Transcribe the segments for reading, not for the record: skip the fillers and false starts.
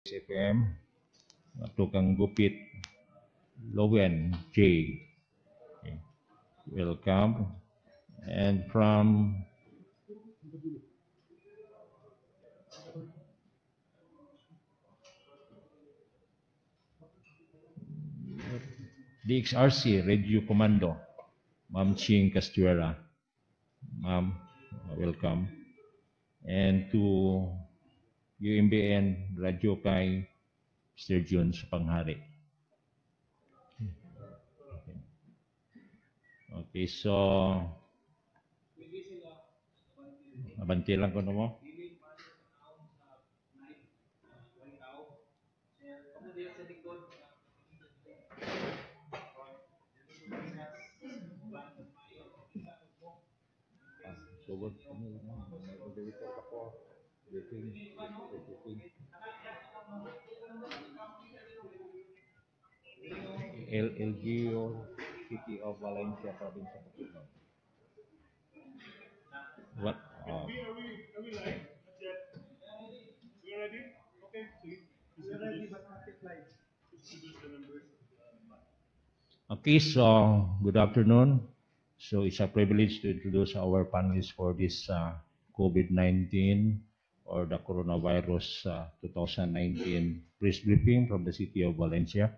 FM, ato kang gupit Lowen J. Okay. Welcome. And from DXRC Radio Commando, Ma'am Ching Castuera. Ma'am, welcome. And to UMBN Radio kay Mr. Jun sa Panghari. Okay, so abanti lang ko na mo. Sugod kami lang mag-deliver ako. LGO City of Valencia Province of Quezon. What? Are we live? Not yet. We ready? Okay. We're ready, but not yet live. Introduce the members. Okay, so good afternoon. So it's a privilege to introduce our panelists for this COVID-19 or the coronavirus 2019 press briefing from the city of Valencia.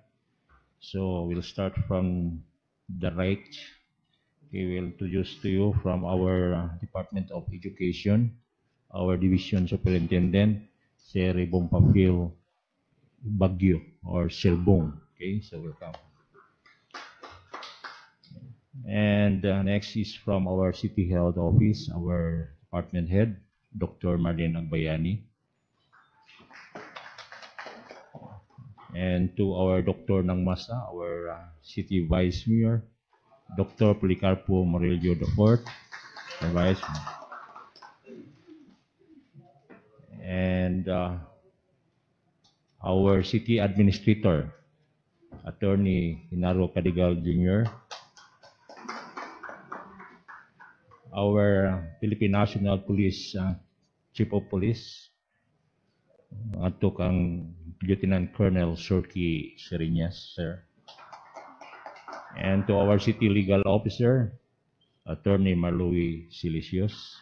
So we'll start from the right. We will introduce to you from our Department of Education, our Division Superintendent, Sir Bompapil Bagyo or Selbong. Okay, so welcome. And next is from our City Health Office, our Department Head, Dr. Marlene Agbayani. And to our Dr. Nangmasa, our City Vice Mayor, Dr. Policarpo Morello IV, the Vice Mayor. And our City Administrator, Attorney Hinaro Cadigal Jr., our Philippine National Police Chief of Police, ato kang Lieutenant Colonel Sorky Seriñas, sir. And to our City Legal Officer, Attorney Marlowy Silicios.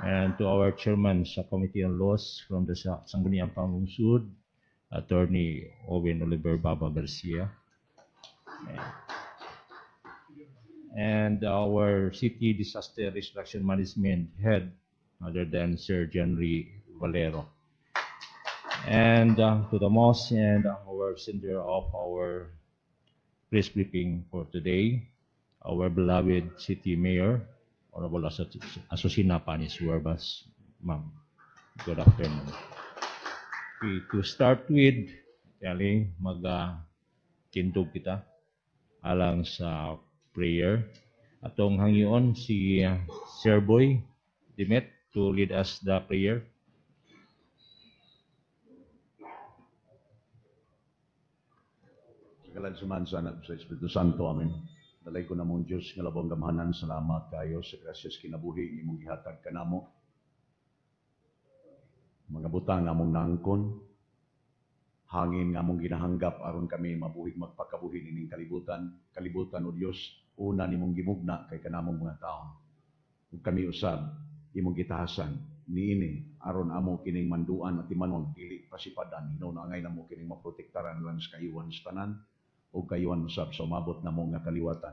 And to our Chairman sa Committee on Laws from the Sangguniang Pamungsod, Attorney Owen Oliver Baba Garcia. And our City Disaster Restructuring Management Head, other than Sir Jenry Valero. And to the most and our center of our press briefing for today, our beloved City Mayor, Honorable Asusina Panis Huervas. Ma'am, good afternoon. Okay, to start with, kali mag-tindog kita alang sa prayer. Atong hangyon si Sir Boy Dimet to lead us the prayer. Kalan sumansa na sa Espiritu Santo, amin. Dalay ko na mong Diyos nga labong gamahanan, salamat kayo sa grasyas kinabuhi ng imong gihatag kanamo. Mga butang nga mong naangkon, hangin nga mong ginahanggap aron kami mabuhig magpakabuhi ning kalibutan o Dios, una nimong gimugna kay kanamong mga tao. Ug kami usab imong gitahasan niini aron amo kining manduan at timanon dili pasipadan hinaw na angay namo kining maprotektaran lang sa kayuhan sa tanan ug kayuhan usab sa umabot namo nga kaliwatan.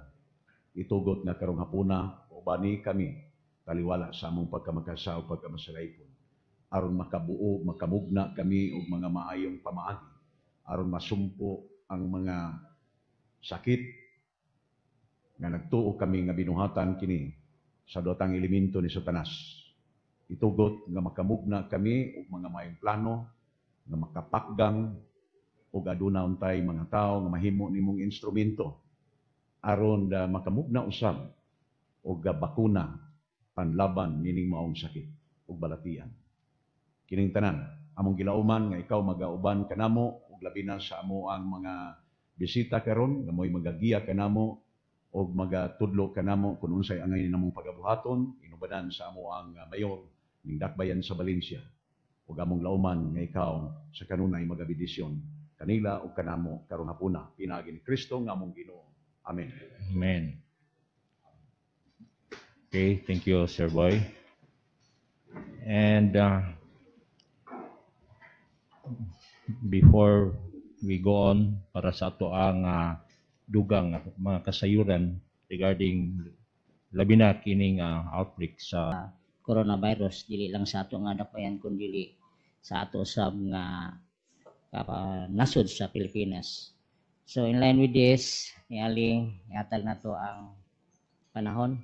Itugot nga karong hapuna ubani kami taliwala sa among pagkamakasaw pagkamasalaypon aron makabuo makamugna kami og mga maayong pamaagi aron masumpo ang mga sakit nga nagtuo kami nga binuhatan kini sa dotang elemento ni Satanas. Itugot nga makamugna kami og mga maayong plano nga makapakgang og aduna untay mga tao nga mahimo nimong instrumento aron makamugna usab og bakuna panlaban nining maong sakit ug balatian. Kining tanan among gilauman nga ikaw magauban kanamo ug labi na sa amo ang mga bisita karon nga mo'y magagiya kanamo og magatudlo kanamo kung unsay angay namong pagabuhaton inubadan sa amo ang mayor ning dakbayan sa Valencia. ug among lauman nga ikaw sa kanunay magabidisyon kanila ug kanamo karon hapuna pinagi ni Kristo nga among Ginoo. Amen. Amen. Okay, thank you, Sir Boy. And before we go on para sa ato ang dugang mga kasayuran regarding labi na kining outbreak sa coronavirus, dili lang sa ato nga dapayan kundi sa ato sa mga nasod sa Pilipinas. So in line with this, ihatag na to ang panahon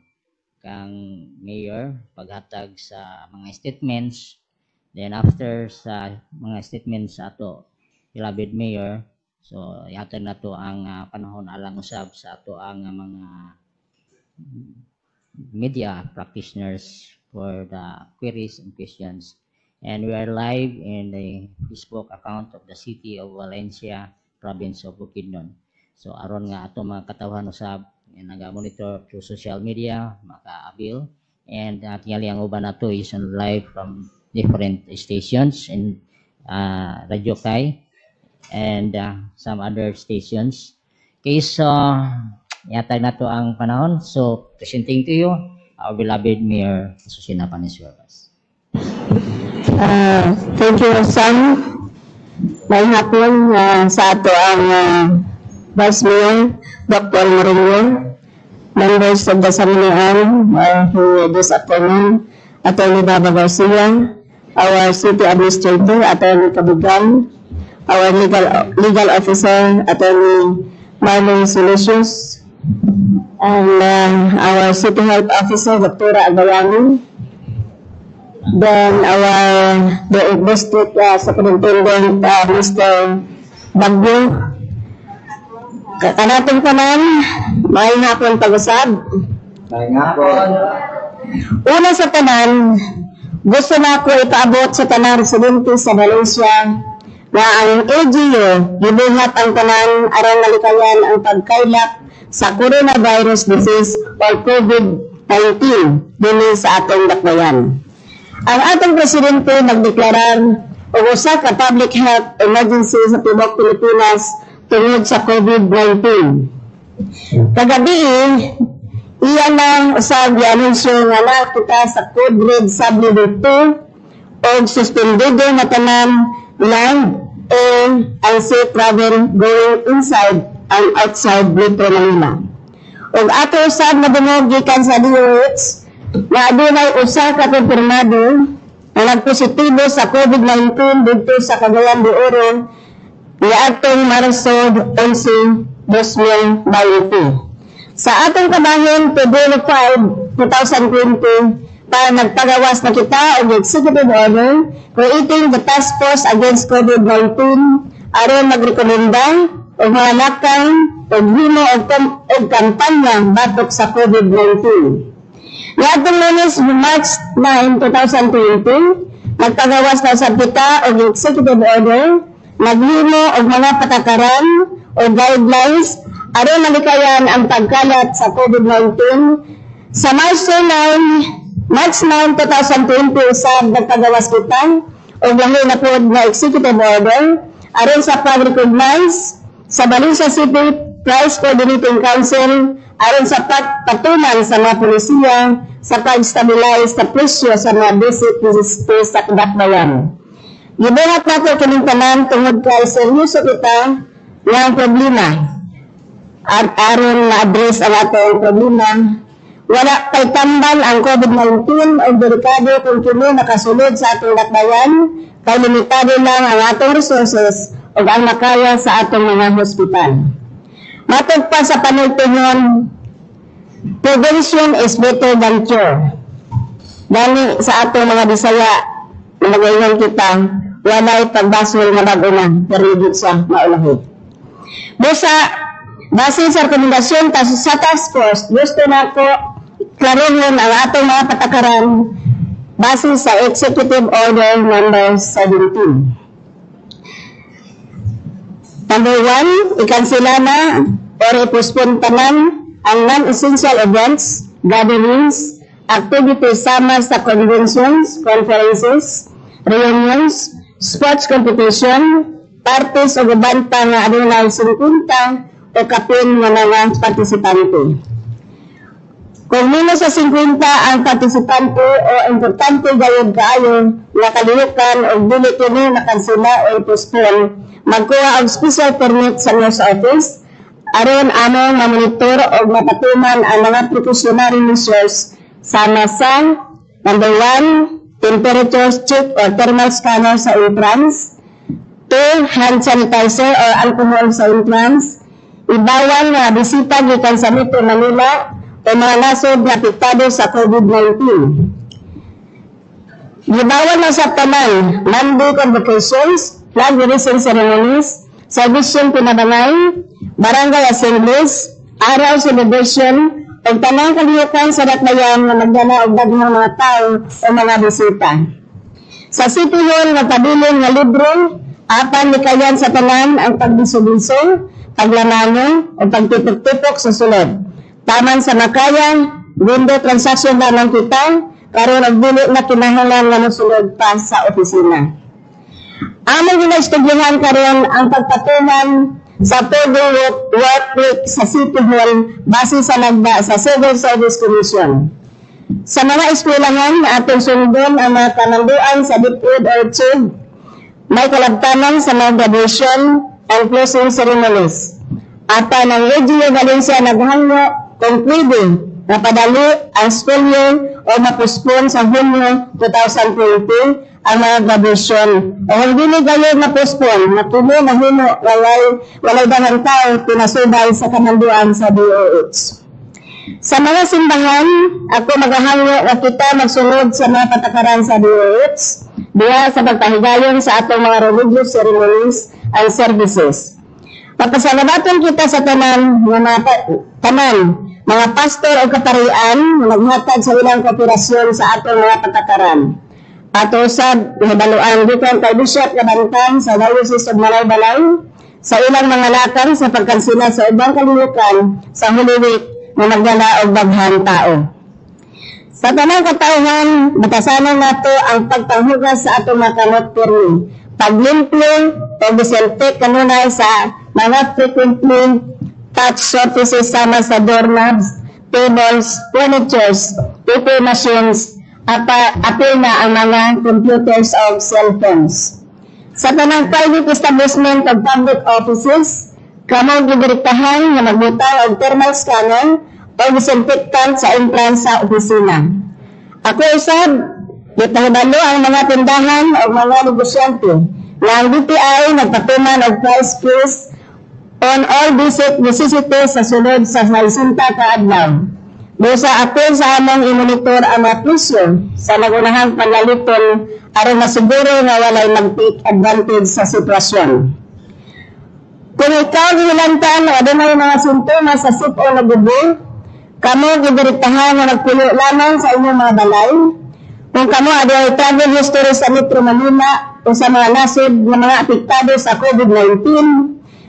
kang mayor paghatag sa mga statements. Then after sa mga statements sa ato beloved mayor, so ihatag na to ang panahon alang usab sa ato ang mga media practitioners for the queries and questions. And we are live in the Facebook account of the City of Valencia, Province of Bukidnon. So aron nga ato mga katawhan usab naga-monitor through social media, maka-abil, and tingali ang uban nato is on live from different stations in Radio Kai and some other stations. Okay, so yatag na to ang panahon. So presenting to you our beloved Mayor Susina Panis-Huertas. Thank you, Sam. May hapon sa ato ang Vice Mayor, Dr. Murillo, members of the Sanggunian who this afternoon, Attorney Baba Garcia, our City Administrator, Attorney Kabugan, our legal officer, Attorney Marlon Silicius, and our City Health Officer, Dr. Agayani, then the District Superintendent, Mr. Bagyo. Kanatong tanan, may hapon pag-usab. May hapon. Una sa tanan, gusto na ako ipaabot sa tanan residente sa Valencia na ang LGU gibuhat ang tanan aron malikayan ang pagkaylap sa coronavirus disease or COVID-19 dinhi sa atong dakbayan. Ang atong presidente nagdeklarar og usa ka public health emergency sa tibuok Pilipinas tungod sa COVID-19. Kagabi, iyan ang usab gi-anunsyo nga nakita sa Code Red Sublevel 2 og suspendido na tanan land and unsafe travel going inside and outside Metro Manila. Og ato usab na dungog gikan sa DOH na adunay usa ka kumpirmado na nagpositibo sa COVID-19 dito sa Cagayan de Oro niadtong Marso 11, 2020. Sa atong kabahin, February 5, 2020, para nagpagawas na kita og executive order creating the task force against COVID-19 aron magrekomenda o mahanakan o himo og kampanya batok sa COVID-19. Niadtong Lunes, March 9, 2020, nagpagawas na sa kita og executive order naghimo og mga patakaran o guidelines aron malikayan ang pagkalat sa COVID-19. Sa March 9, 2020, usab nagpagawas kita og lahi na pod nga executive order aron sa pag-recognize sa Valencia City Price Coordinating Council aron sa pagpatunan sa mga polisiya sa pag-stabilize sa presyo sa mga basic necessities sa dakbayan. Gibuhat nato kining tanan tungod kay seryoso kita nga problema. At aron ma-address ang atong problema, wala kay tambal ang COVID-19 o delikado kung kini nakasulod sa atong dakbayan, kay limitado lang ang atong resources o ang makaya sa atong mga hospital. Matod pa sa panultihon, prevention is better than cure. Dali sa atong mga Bisaya, nagayon kita, walay pagbasol nga bag-una, pero higit sa maulahi. Busa, base sa rekomendasyon sa task force, gusto na ko klaruhin ang atong mga patakaran base sa Executive Order number 17. Number 1, ikansila na or ipospon tanan ang non-essential events, gatherings, activities sama sa conventions, conferences, reunions, sports competition, parties o uban pa nga adunay 50 o kapin nga mga partisipante. Kung menos sa 50 ang partisipante o importante gayud kaayo nga kalihukan o dili kini nakansela o postpone, magkuha og special permit sa nurse office aron among mamonitor o mapatuman ang mga precautionary measures sama sa number 1, temperature check or thermal scanner sa entrance, 2, hand sanitizer or alcohol sa entrance, ibawal nga bisita gikan sa Metro Manila o mga nasod na apektado sa COVID-19. Gibawal na sa tanan, Monday convocations, flag raising ceremonies, salvation pinabangay, barangay assemblies, araw celebration, o tanang kalihukan sa dakbayan na magdala og daghang mga tao o mga bisita. Sa City Hall nagpabilin nga libre, apan nikayan sa tanan ang pagbiso-biso, paglanano o pagtipok-tipok sa sulod. Taman sa makayan, window transaction lamang kita, karon og dili na kinahanglan nga mosulod pa sa opisina. Among ginaistudyohan karon ang pagpatuman sa pwedeng work week sa City Hall base sa nagda sa Civil Service Commission. Sa mga eskwelahan atong sundon ang mga kamanduan sa DepEd or CHID, may kalabtanan sa mga graduation and closing ceremonies. Apan ang Regio Valencia naghangyo kung pwede napadali ang school year o mapuspon sa Hunyo 2020 ang mga graduation. O hindi ni gayon mapuspon, matuloy na hino walay daghang tao pinasubay sa kamanduan sa DOH. Sa mga simbahan, ako maghahangyo na kita magsunod sa mga patakaran sa DOH diya sa pagpahigayon sa atong mga religious ceremonies and services. Pagpasalamaton kita sa tanan mga pastor o kaparian na naghatag sa ilang kooperasyon sa atong mga patakaran. Ato usab nabaluan gikan kay Bishop Kabantan sa Diocese of Balay-Balay sa ilang mga lakang sa pagkansina sa ubang kalihukan sa Holy Week na magdala og daghang tao. Sa tanang katauhan, batasanan nato ang pagpanghugas sa atong mga kamot permi, paglimpyo o disinfect kanunay sa mga frequently touch surfaces sama sa doorknobs, tables, furnitures, paper machines, apil na ang mga computers o cellphones. Sa tanang private establishment of public offices, kamo gidirektahan nga magbutang og thermal scanner o disinfectant sa entrance sa opisina. Ako usab, gipahibalo ang mga tindahan o mga negosyante na ang DTI nagpatuman og price freeze on all basic necessities sa sulod sa 60 ka adlaw. Busa atin sa among i-monitor ang mga presyo sa nagunahang panlaliton aron masiguro nga walay mag-take advantage sa sitwasyon. Kung ikaw gilantan o adunay mga sintomas sa sip o nagubo, kamo gidirektahan nga nagpulo lamang sa inyong mga balay. Kung kamo adunay travel history sa Metro Manila o sa mga nasod nga mga apektado sa COVID-19,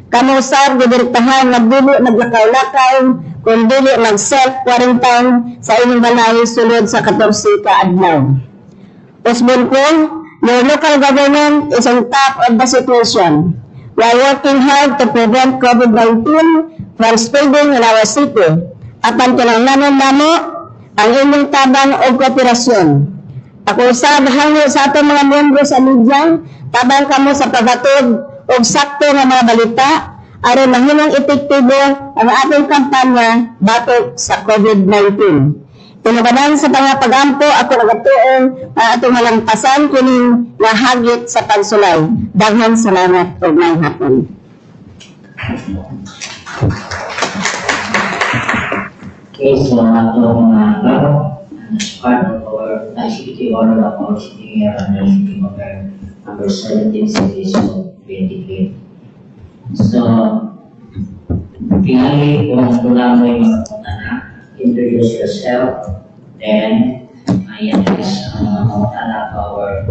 kamo usab gidirektahan nga dili naglakaw-lakaw kung dili mag-self-quarantine sa inyong balay sulod sa 14 ka adlaw. Usbon ko, your local government is on top of the situation. We are working hard to prevent COVID-19 from spreading in our city. Apan kinahanglan namo ang inyong tabang o kooperasyon. Ako usab hango sa atong mga miyembro sa media, tabang kamo sa paghatod og sakto nga mga balita aron mahimong epektibo ang ating kampanya batok sa COVID-19. Tinabanan sa pag-ampo ako nagatuong atong malampasan kuning nahagit sa pagsulay. Daghang salamat ug maayong hapon. Okay, so atong as part of our ICT order of our city here under city number 17 series of 2020. So, pinali kung tula mo yung introduce yourself, then i-address our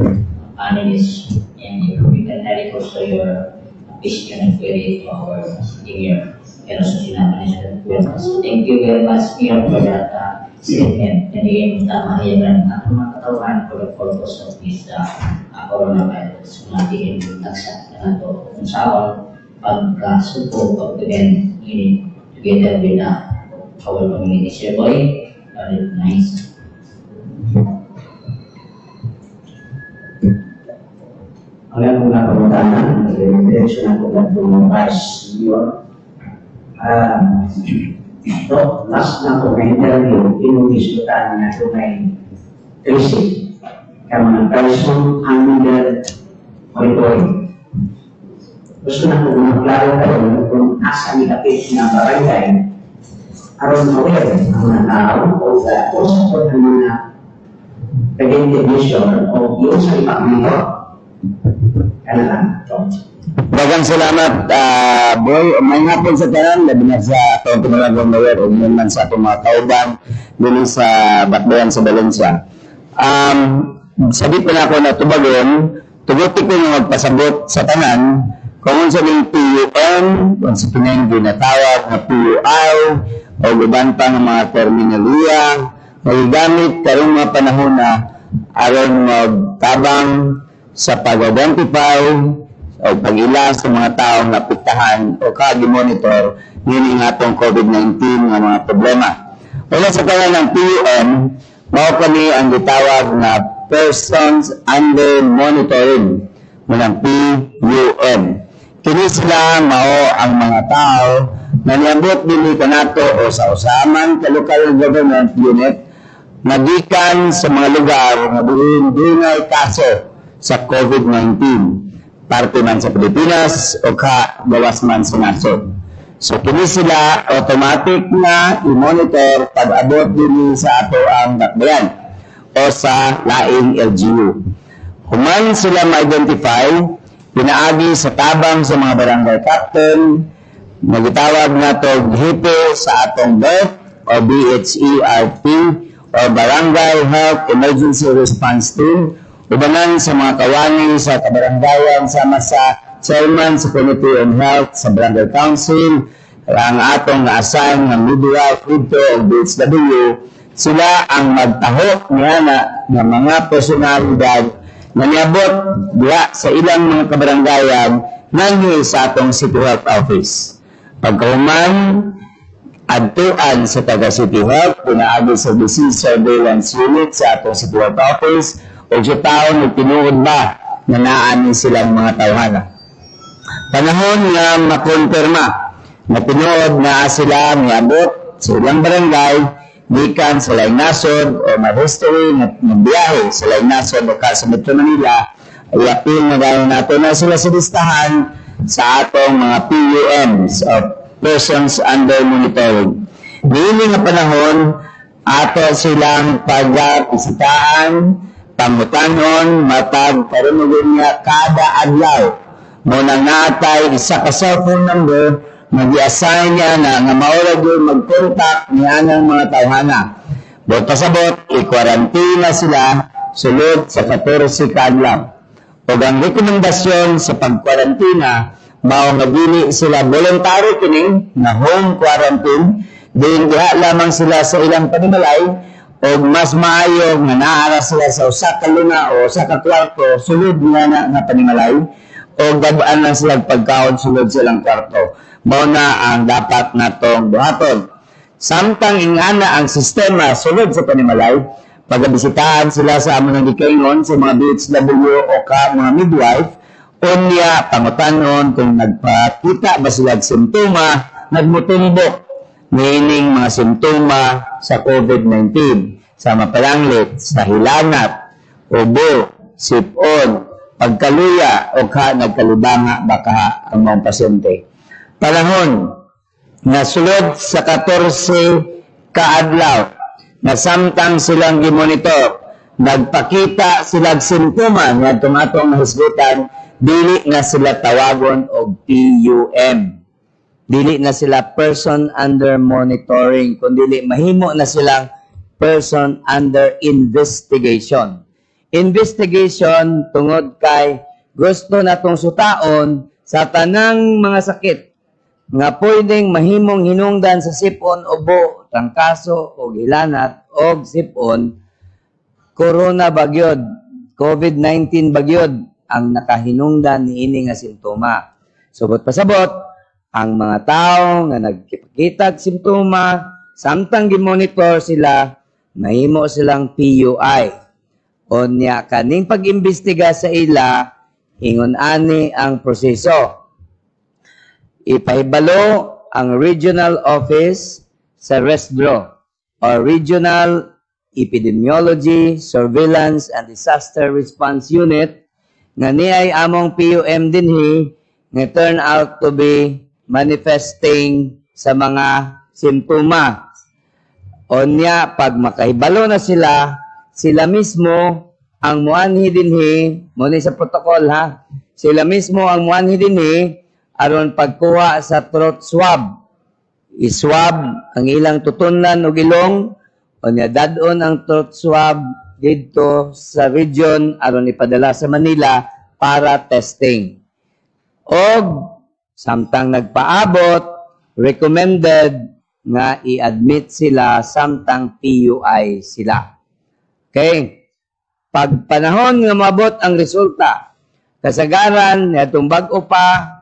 panelists, and you can direct also your question and query to our city here. And also sinabi niya. So, thank you very much, Pierre, for that CNM. And again, tama yan lang ang mga katawan for the purpose of this coronavirus. Kung natin nagsa na ito, kung saan pagkasupo, pag-prevent unit together with our community. Sir Boy, nice. Ang akong nakapuntahan, direksyon ako na Vice Mayor. Last na ako na interview, inudiskutan na ito may tracing kaya mga person under monitoring. Gusto na ko magklaro kayo kung asa nilapit na barangay aron aware ang mga tao o sa usap ng mga preventive measure o yung sa ipakmito. Kaya lang, Daghang salamat, Boy. May hapon sa tanan, labi na sa atong pinagawang mayor o yun man sa atong mga kauban din sa Batbayan sa Valencia. Sabit pa na ako na tubagon, tugutik ko yung magpasabot sa tanan kung sa ng PUM, kung sa pinang ginatawag na PUI o iban pa ng mga terminalia, magagamit karong mga panahon na aron magtabang sa pag-identify o pag-ila sa mga taong napiktahan o kagi-monitor yun ang atong COVID-19 ng mga problema. Wala sa kanya ng PUM, mao kami ang gitawag na Persons Under Monitoring ng PUM. Kini sila mao ang mga tao na niabot dili kanato o sa usaman ka local government unit nagikan sa mga lugar nga dunay kaso sa COVID-19. Parte man sa Pilipinas o gawas man sa nasod. So kini sila automatic na i-monitor pag-abot din sa ato ang Batbayan o sa laing LGU. Human sila ma-identify, pinaagi sa tabang sa mga barangay captain, nagitawag na to HIPO sa atong BHERT o BHERT o Barangay Health Emergency Response Team, ubanan sa mga kawani sa kabaranggayan sama sa chairman sa Committee on Health sa Barangay Council, ang atong na-assign ng midwife dito o BHW, sila ang magtaho niya na mga personalidad na niabot diya sa ilang mga kabaranggayan nangyay sa atong City Health Office. Pagkahuman, adtuan sa taga City Health, pinaagi sa Disease Surveillance Unit sa atong City Health Office, o siya taon na tinuod ba na naanin silang mga tawhana. Panahon nga makonfirma na tinuod na sila niabot sa ilang barangay, gikan sa laing nasod o may history na biyahe sa laing nasod o sa Metro Manila, ay apil na gano'n nato na sila sa listahan sa atong mga PUMs o Persons Under Monitoring. Dili nga panahon, ato silang pag-isitaan, pangutanon, matag, karunugin niya kada adlaw. Munang natay, isa ka cellphone number, mag-i-assign niya na nga maurag yung mag-contact niya ng mga tawhana. Bot pasabot, i-quarantine sila sulod sa 14 kadlaw. O ang rekomendasyon sa pag-quarantina, mao nga dili sila voluntary kining na home quarantine, din diha lamang sila sa ilang panimalay, o mas maayo nga naara sila sa usa ka luna o usa ka kwarto sulod nga panimalay, o gabaan lang sila pagkaon sulod sa ilang kwarto. Mao na ang dapat natong buhaton. Samtang ingana ang sistema sulod sa panimalay, pagabisitahan sila sa among gikaingon sa mga BHW o mga midwife, unya pangutanon kung nagpakita ba sila og simptoma, nagmutumbok meaning mga simptoma sa COVID-19, sa mapalanglit, sa hilangat, ubo, sipon, pagkaluya o nagkalibanga baka ang mga pasyente. Panahon na sulod sa 14 kaadlaw na samtang silang gimonitor, nagpakita silang simptoma nga tumatong nahisgutan, dili na sila tawagon og PUM. Dili na sila person under monitoring, kundi mahimo na silang person under investigation. Investigation tungod kay gusto natong sutaon sa tanang mga sakit nga pwedeng mahimong hinungdan sa sipon, ubo, trangkaso o hilanat o sipon, corona bagyod, COVID-19 bagyod ang nakahinungdan niini nga simptoma. Subot pasabot, ang mga tao nga nagkipakita og simptoma, samtang gimonitor sila, mahimo silang PUI. O niya kaning pag-imbestiga sa ila, ingon ani ang proseso. Ipahibalo ang regional office sa RESDRO o Regional Epidemiology, Surveillance and Disaster Response Unit nga niay among PUM dinhi nga turn out to be manifesting sa mga simptoma. O niya, pag makahibalo na sila, sila mismo ang muanhi dinhi, muna sa protocol ha, sila mismo ang muanhi dinhi aron pagkuha sa throat swab. I-swab ang ilang tutunan o gilong, o niya dadon ang throat swab dito sa region aron ipadala sa Manila para testing. O samtang nagpaabot, recommended nga i-admit sila samtang PUI sila. Okay? Pag panahon nga mabot ang resulta, kasagaran, atong bag-o pa,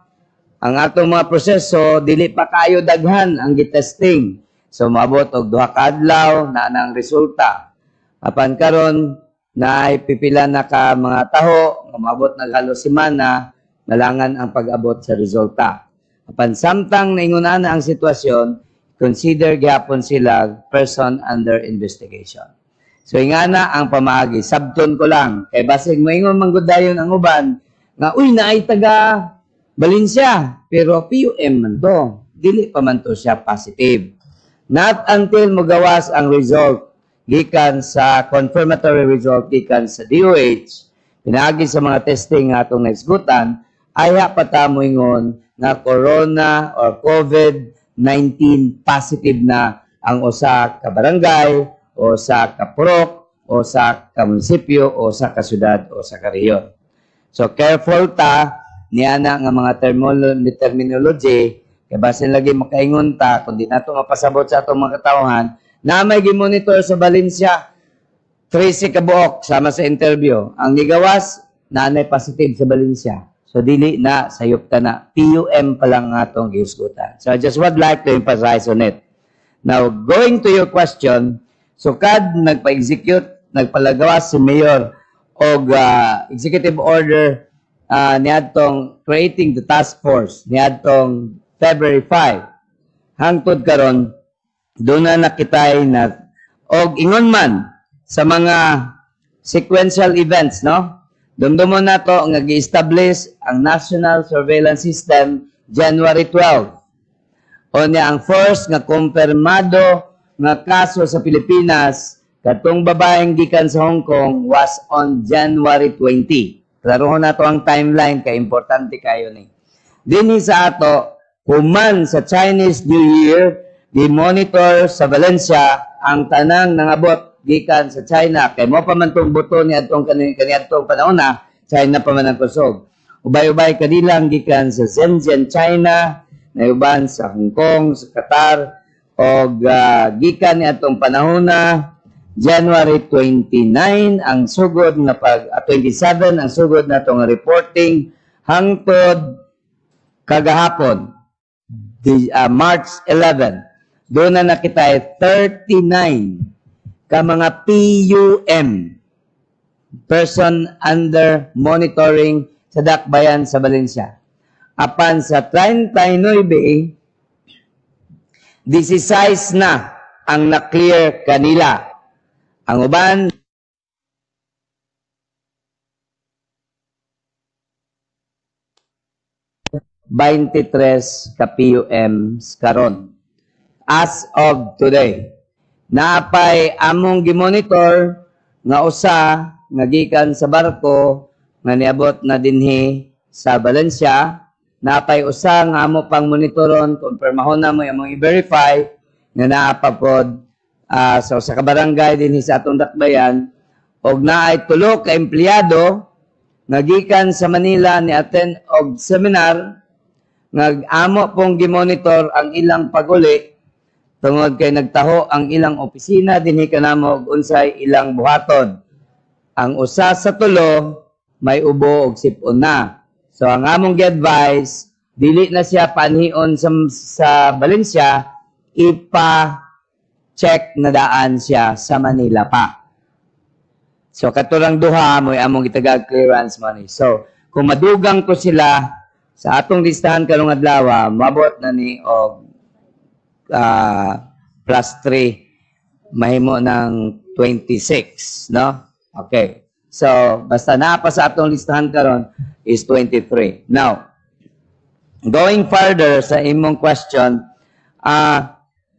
ang atong mga proseso, dili pa kayo daghan ang gitesting. So, mabot og 2 ka adlaw na ang resulta. Apan karon na ay pipila na ka mga taho, nga mabot na halos semana, malangan ang pag-abot sa resulta. Apan samtang naingunan na ang sitwasyon, consider gyapon sila person under investigation. So ingana ang pamaagi, sabton ko lang, kay basig moingon manggudayon ang uban, nga uy naay taga Valencia, pero PUM man to, dili pa man to siya positive. Not until magawas ang result, gikan sa confirmatory result, gikan sa DOH, pinagi sa mga testing nga atong naisgutan, aya patamoingon na corona or COVID-19 positive na ang usa ka barangay, o sa ka purok, o sa ka munisipyo, o sa ka syudad, o sa ka rehiyon. So careful ta niya na nga mga terminology, kaya basin lagi makaingon ta, kundi nato mapasabot sa atong mga katawhan, na may gimonitor sa Valencia, 13 kabuok, sama sa interview. Ang nigawas, nanay positive sa Valencia. So, dili na, sayop ka na. PUM pa lang nga itong giusgutan. So, I just would like to emphasize on it. Now, going to your question, so, kad nagpa-execute, nagpalagawas si Mayor og executive order niadtong creating the task force niadtong February 5. Hangtod karon doon na nakitay na og ingon man sa mga sequential events, no? Dumdumon na to nga gi-establish ang National Surveillance System January 12. O niya ang first nga kumpirmado nga kaso sa Pilipinas katong babaeng gikan sa Hong Kong was on January 20. Klarohon na to ang timeline, kay importante kayo ni. Dinhi sa ato, human sa Chinese New Year, di-monitor sa Valencia ang tanang nangabot gikan sa China. Kay mo pa man itong buto ni atong kaniadtong panahon na, China pa man ang kusog. Ubay-ubay kanilang gikan sa Shenzhen, China, nayuban sa Hong Kong, sa Qatar, o gikan ni atong panahon na, January 29 ang sugod na 27 ang sugod na tong reporting hangtod kagahapon March 11 doon na nakita 39 ka mga PUM person under monitoring sa dakbayan sa Valencia. Apan sa 39 16 na ang na-clear kanila. Ang uban, ka PUM karon. As of today, naapay among gimonitor nga usa nga gikan sa barko nga niabot na dinhi sa Valencia. Naapay usa nga amo pang monitoron, kumpirmahon na mo among i-verify nga naapapod sa usa ka barangay dinhi sa atong dakbayan, og naay 3 ka empleyado nga gikan sa Manila ni attend og seminar Nag-amo pong gimonitor ang ilang paguli tungod kay nagtaho ang ilang opisina dinhi kanamo og unsay ilang buhaton. Ang usa sa tulo may ubo og sipon na. So ang among gi-advise dili na siya panhion sa Valencia, ipa-check na daan siya sa Manila pa. So katurang duha mo among gitagag clearance money. So kung madugang ko sila sa atong listahan karong adlaw, mabot na ni og +3 mahimo ng 26, no? Okay. So basta naa pa sa atong listahan karon is 23. Now, going further sa imong question,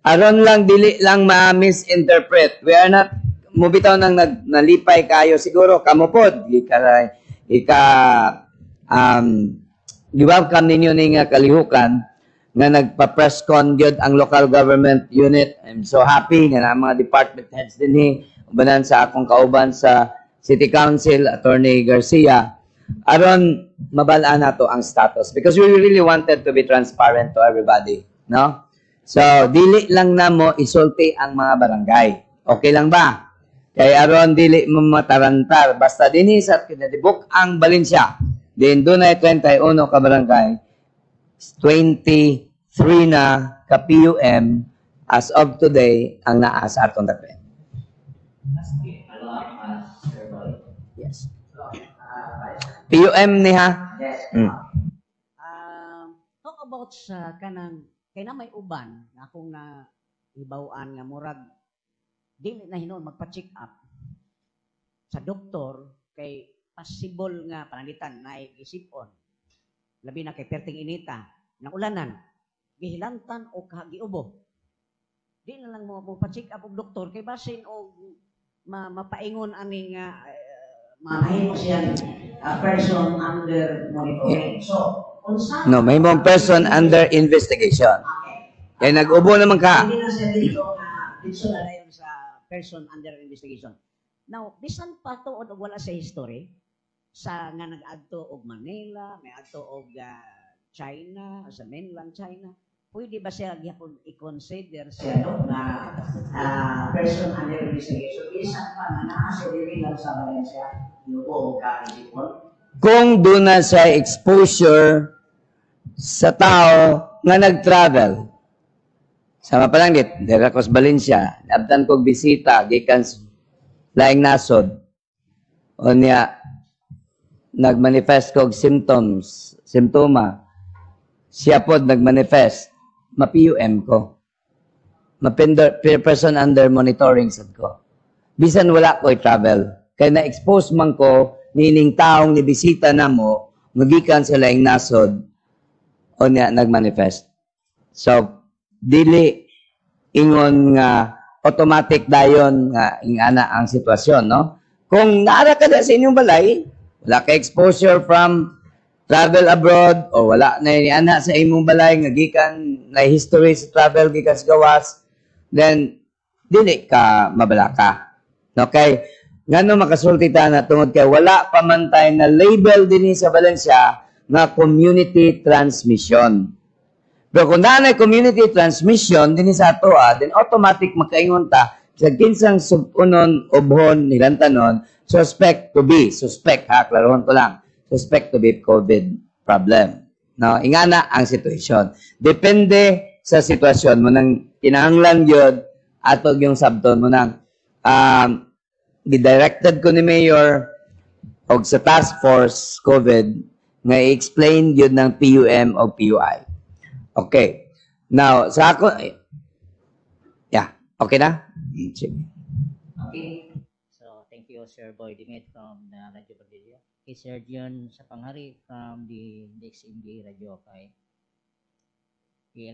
aron lang dili lang ma-misinterpret. We are not mubitaw nang nalipay kayo siguro kamupod welcome ninyo ning kalihukan nga nagpa-press con gyud ang local government unit. I'm so happy nga na mga department heads dinhi ubanan sa akong kauban sa City Council, Attorney Garcia, aron mabalaan nato ang status because we really wanted to be transparent to everybody, no? So dili lang namo isulti ang mga barangay. Okay lang ba? Kay aron dili mo matarantar basta dinhi sa kinadibuk ang Valencia. Din dunay 31 ka barangay, 23 na ka PUM as of today ang naa sa atong dapit. Yes. PUM ni ha? Yes. Talk about sa kanang kay na may uban na akong na ibawaan nga murag dili na hinon magpa-check up sa doktor kay possible nga panalitan na isipon. Labi na kay perting inita, nang ulanan, gihilantan o giubo. Di na lang mo pa-check up og doktor kay basin og mapaingon ani nga mahimo siya person under monitoring. So, unsa No, may mong person under investigation. Kaya nag-ubo naman ka. hindi na siya dito na dayon sa person under investigation. Now, bisan pa to og wala sa history sa nga nag-adto og Manila, may adto og China, sa mainland China, pwede ba siya gyapon i-consider siya no na person under investigation? Bisan pa na naa siya diri lang sa Valencia, yuko ka isipon. Kung doon na siya exposure sa tao nga nag-travel, sama pa lang dit, dira ko sa Valencia, abdan kog bisita, gikan laing nasod, o niya, nag-manifest kog simptoma, siya pod nag-manifest, ma-PUM ko. Person under monitoring sad ko. Bisan wala ko i-travel. Kaya na-expose man ko, nining taong nibisita na mo, magikan sa laing nasod, o niya nag-manifest. So, dili ingon nga automatic dayon nga ingana ang sitwasyon, no? Kung naara ka na sa inyong balay, wala ka exposure from travel abroad o wala na ana sa imong balay nga gikan na history sa travel gikan sa gawas, then dili ka mabalaka. Okay? Ngano makasulti ta na tungod kay wala pa man tayo na label dinhi sa Valencia nga community transmission. Pero kung naanay community transmission dinhi sa ato, then automatic makaingon ta sa kinsang subunon, obhon, nilantanon, suspect to be klarohon ko lang, suspect to be COVID problem. Now, ingana ang sitwasyon. Depende sa sitwasyon mo nang kinahanglan yun atog yung sabton mo nang di-directed ko ni Mayor og sa task force COVID nga i-explain yun ng PUM o PUI. Okay. Now, sa ako, yeah, okay na? Okay. So, thank you, Sir Boy Dimit from the Radio Padilla. Kay Sir Dion sa Panghari from the DXMD Radio kay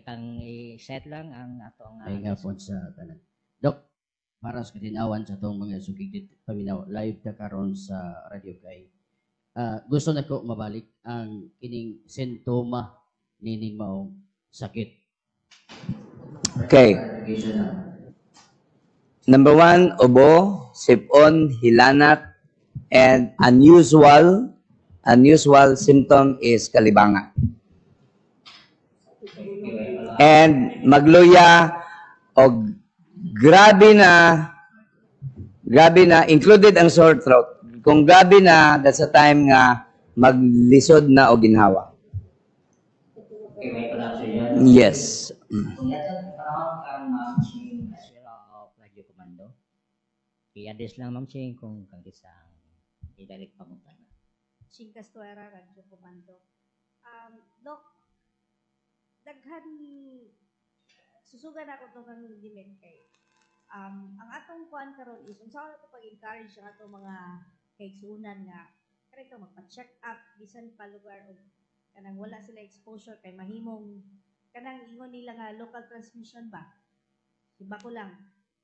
kang i-set lang ang atong ay nga po sa tanan. Dok, para sa katinawan sa itong mga sugigit paminaw, live ka karon sa radio kay gusto na ko mabalik ang kining sintoma nining maong sakit. Okay. Number 1, ubo, sipon, hilanat, and unusual symptom is kalibangan. And magluya o grabe na included ang sore throat. Kung grabe na, that's the time nga maglisod na o ginhawa. Okay, may production yan. Yes. Kung yato, parang kang Ching Aswira of Radio Commando. I-address lang Ma'am Ching kung kang isang i-direct pamuntan. Ching Castuera, Radio Commando. Dok, daghan susugan ako itong kang dimen kay ang atong kuan karon is unsa na to pag-encourage ang atong mga kaigsunan nga karito magpa-check up bisan pa lugar og kanang wala sila exposure kay mahimong kanang ingon nila nga local transmission ba iba ko lang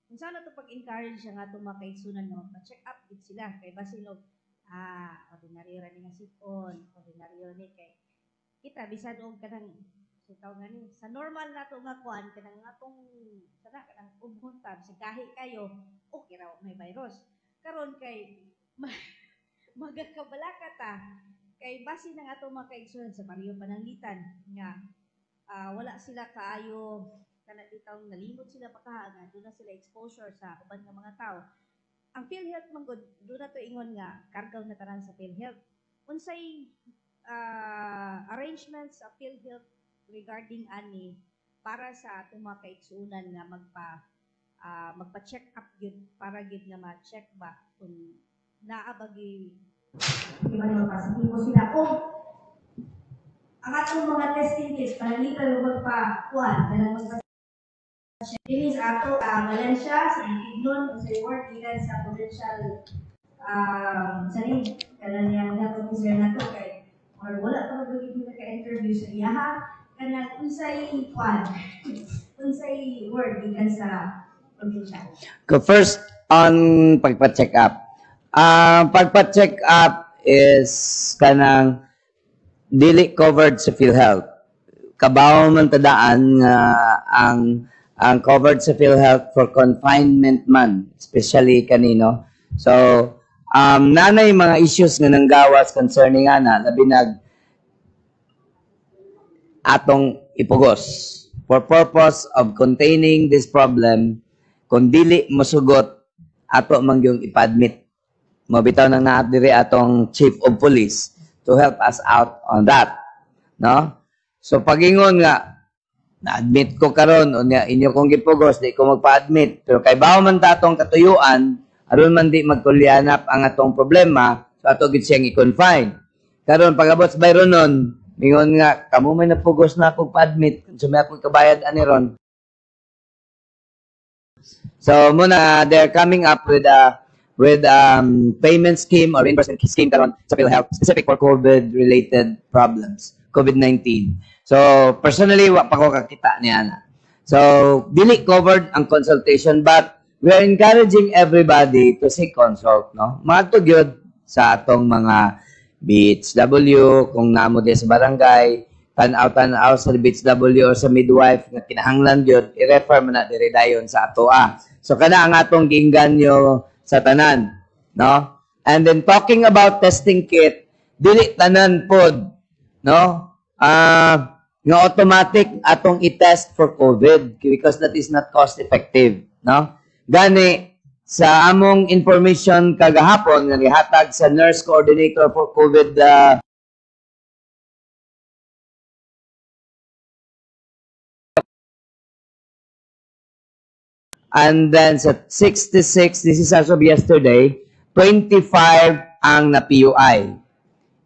unsa na to pag-encourage ang atong mga kaigsunan nga magpa-check up gid sila kay basin og ordinary ra ni nga sipon ordinary ni kay kita bisan og kanang sitaw nga ni sa normal nato nga kuan kanang atong sana kanang ubuntab sa gahi kayo okay raw may virus karon kay magakabala ka ta kay base ng atong mga kaigsunan sa Barrio Pananglitan nga wala sila kaayo kana bitaw nalimot sila pa nga doon na sila exposure sa uban nga mga tao ang PhilHealth man gud doon na to ingon nga kargaw na tanan sa PhilHealth unsay arrangements sa PhilHealth regarding ani para sa atong mga kaigsunan nga magpa-check up gyud para gyud nga ma-check ba kung naabagi di ba naman positibo sila o ang atong mga testing kits panalitan mo magpa-kuan kanang magpa-check dinis ato Valencia sa Ignon sa work gikan sa provincial sanin kanang yang na-consider nato kay or wala pa magiging naka-interview sa iyaha kanang unsay kwan unsay word gikan sa probinsya. First on pagpa-check up. Pagpa-check up is kanang dili covered sa PhilHealth. Kabaw man tadaan nga ang covered sa PhilHealth for confinement man, especially kanino. So nanay mga issues nga nanggawas concerning ana labi nag atong ipugos for purpose of containing this problem kung dili mosugot ato mangyong ipa-admit mabitaw nang naat diri atong chief of police to help us out on that no so pagingon nga na-admit ko karon unya inyo kong gipugos di ko magpa-admit pero kay bawo man ta atong katuyuan aron man di magkulyanap ang atong problema so ato gid siyang i-confine karon pagabot sa bayron nun mingon nga, kamo may napugos na akong pa-admit, sumay akong kabayad ani ron. So, muna, they're coming up with payment scheme or reimbursement scheme karon sa PhilHealth, specific for COVID-related problems, COVID-19. So, personally, wa pa ko kakita niya na. So, dili covered ang consultation, but we are encouraging everybody to seek consult, no? Magtugyod sa atong mga BHW, kung namo di sa barangay, tanaw sa BHW or sa midwife nga kinahanglan yun, i-refer mo na diri dayon sa atoa. So, kana ang atong giinganyo sa tanan. No? And then, talking about testing kit, dili tanan pod. No? Nga automatic atong i-test for COVID because that is not cost-effective. No? Gani, sa among information kagahapon nga gihatag sa nurse coordinator for COVID and then sa 66, this is as of yesterday, 25 ang na-PUI.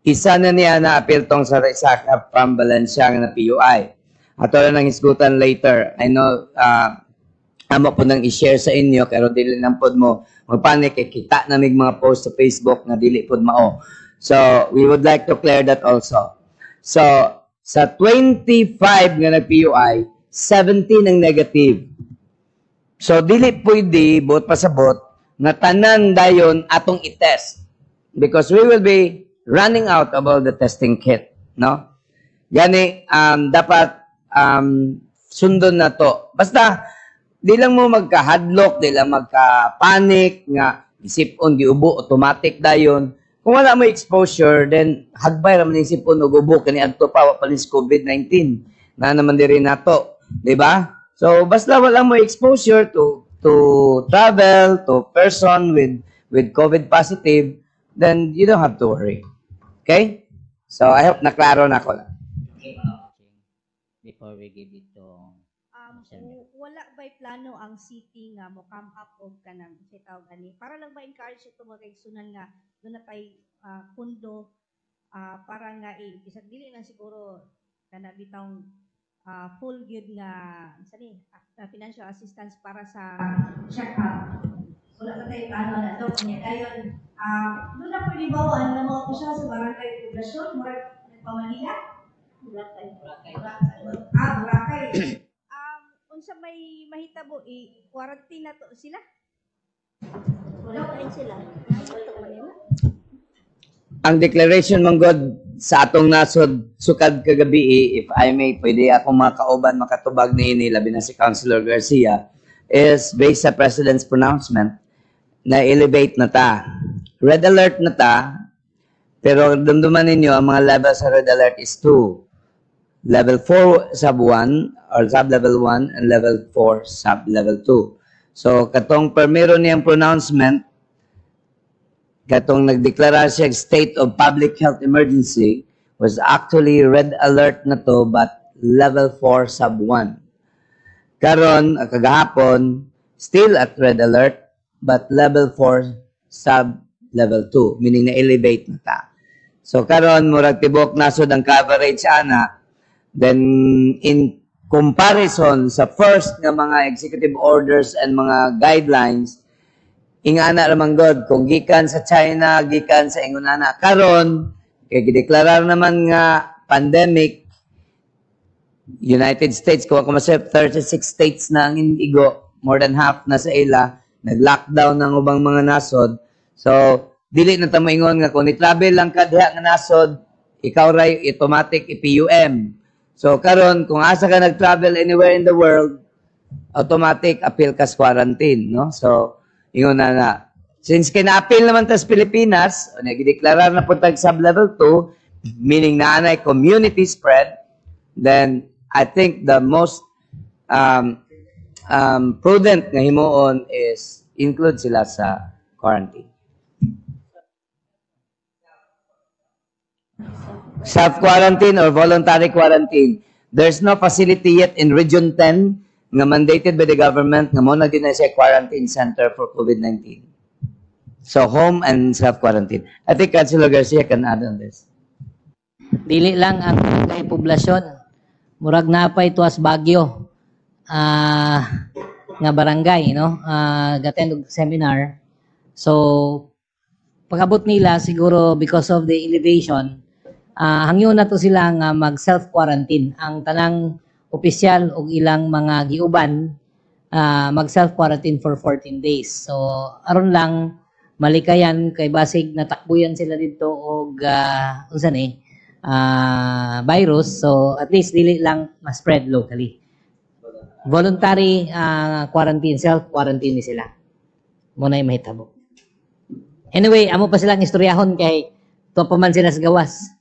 Isa na niya na-appeal tong sa Resaca from Valencia ang na-PUI. Ato na nang isgutan later. I know, amo po nang i-share sa inyo, pero dili lang po mo magpanik, kita na may mga post sa Facebook na dili po mao. So, we would like to clear that also. So, sa 25 nga nag-PUI, 17 ang negative. So, dili pwede, buot pasabot, nga tanan dayon atong i-test. Because we will be running out of all the testing kit. No? Gani, dapat sundon na to. Basta, di lang mo magka-hadlock, di lang magka-panic, nga isipon, giubo, automatic dayon. Kung wala mo exposure, then hagbay raman yung sipon o gubo, kani adto pa, wapalis COVID-19. na naman diri nato, di ba? So basta wala mo exposure to travel, to person with COVID positive, then you don't have to worry. Okay? So I hope naklaro na ko. Before we give it to wala ba'y plano ang city nga mo come up og kanang sitaw gani para lang ba encourage ito mga kaigsunan nga doon na tay pundo para nga bisag dili na siguro kana bitawng full good nga financial assistance para sa check up. Wala pa tayo plano na ito. Kanya dayon, doon na pwede bawaan na mga opisyal sa barangay poblasyon, murag nagpamanila. Boracay. Unsa may mahitabo quarantine na to sila? Wala pa sila. Ang declaration mong God sa atong nasod sukad kagabi, if I may, pwede ako makauban makatubag ni labi na si Councilor Garcia, is based sa President's pronouncement na elevate na ta. Red alert na ta, pero dumduman ninyo, ang mga level sa red alert is 2. Level 4 sub 1 or sub level 1 and level 4 sub level 2. So katong permero niyang pronouncement, katong nagdeklara siya state of public health emergency was actually red alert na to but level 4 sub 1. Karon kagahapon still at red alert but level 4 sub level 2, meaning na elevate na ta. So karon murag tibok nasod ang coverage ana. Then, in comparison sa first nga mga executive orders and mga guidelines, ingana ramang God, kung gikan sa China, gikan sa ingunana, karon kay gideklarar naman nga pandemic, United States, kung ako masip, 36 states na ang indigo, more than half na sa ila, nag-lockdown ng ubang mga nasod. So, dili na tamo ingon nga kung ni-travel lang ka diha nga nasod, ikaw ray automatic i-PUM. So karon kung asa ka nag-travel anywhere in the world, automatic appeal ka sa quarantine, no? So ingon na since kina-appeal naman ta sa Pilipinas, nagdeklarar na pud tag sub-level 2, meaning na anay community spread, then I think the most prudent nga himuon is include sila sa quarantine. Self-quarantine or voluntary quarantine. There's no facility yet in Region 10 nga mandated by the government nga mo na din siya quarantine center for COVID-19. So, home and self-quarantine. I think Councilor Garcia can add on this. Dili lang ang kay poblasyon. Murag na pa ito as Baguio. Nga barangay, no? Gatend og seminar. So, pag-abot nila, siguro because of the elevation, hangyo na to sila nga mag self-quarantine. Ang tanang opisyal o ilang mga giuban, mag self-quarantine for 14 days. So, aron lang malikayan kay basig natakbuyan sila dito og virus. So, at least dili lang ma-spread locally. Voluntary quarantine, self-quarantine ni sila. Muna yung mahitabo. Anyway, amo pa silang istoryahon kay to pa man sila sa gawas.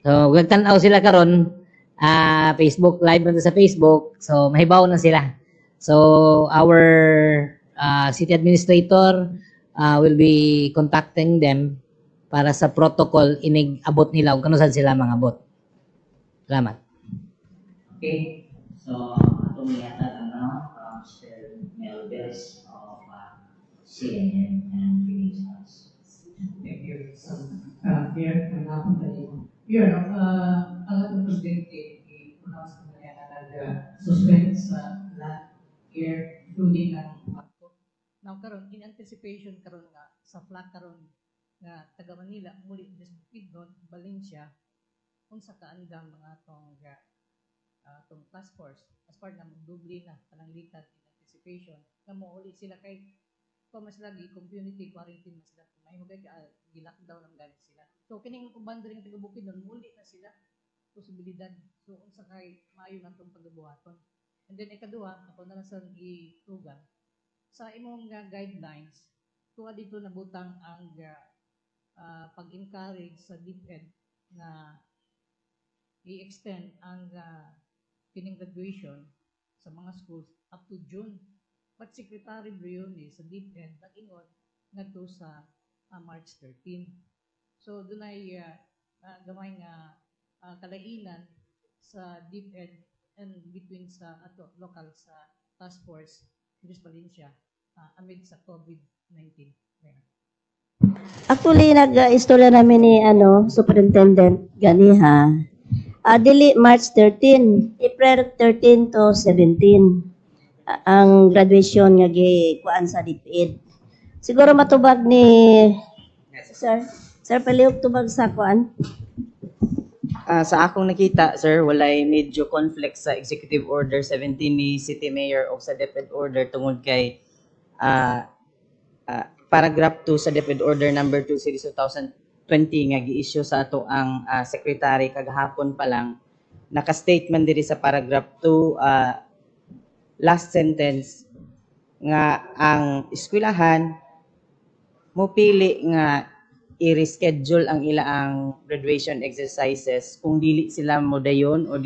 So, gagtanaw sila karon, Facebook, live na sa Facebook. So, mahibaw na sila. So, our city administrator will be contacting them para sa protocol inig-abot nila kung saan sila mga abot. Salamat. Okay. So, atong yata from Mr. Melvez of CNN and Philippines House. Thank you. Here, manapon tayo. Here, ang atong presidente, i-pronounce ko na yan na nag-suspend sa lahat here, including ang Now, karon in anticipation karon nga sa flag karon nga taga Manila muli Bukidnon, Valencia unsa ka andang mga tong task force as part ng dubli na pananglitan in anticipation nga mo uli sila kay mas lagi community quarantine mas sila may hugay gi-lockdown ang galit sila. So kining uban diri taga Bukidnon muli na sila posibilidad. So unsa kay maayo natong pagabuhaton. And then ikaduha ako na lang sa gitugan sa imong guidelines tuwa dito nabutang ang pag-encourage sa DepEd na i-extend ang kining graduation sa mga schools up to June. But Secretary Brioni sa DepEd nag-ingon ngadto sa March 13. So doon ay gamay nga kalainan sa DepEd and between sa ato local sa task force Chris Valencia amid sa COVID-19. Actually, nag-istorya namin ni Superintendent Ganiha. Dili March 13, April 13 to 17 ang graduation nga gikuan sa DepEd. Siguro matubag ni Sir Paliog tubag sa kuan. Sa akong nakita, sir, walay medyo conflict sa Executive Order 17 ni City Mayor o sa DepEd Order tungod kay paragraph 2 sa DepEd Order number 2 series 2020 nga gi-issue sa ato ang secretary kagahapon pa lang. Naka-statement diri sa paragraph 2 last sentence nga ang eskwelahan mopili nga i-reschedule ang ilaang graduation exercises kung dili sila mo dayon o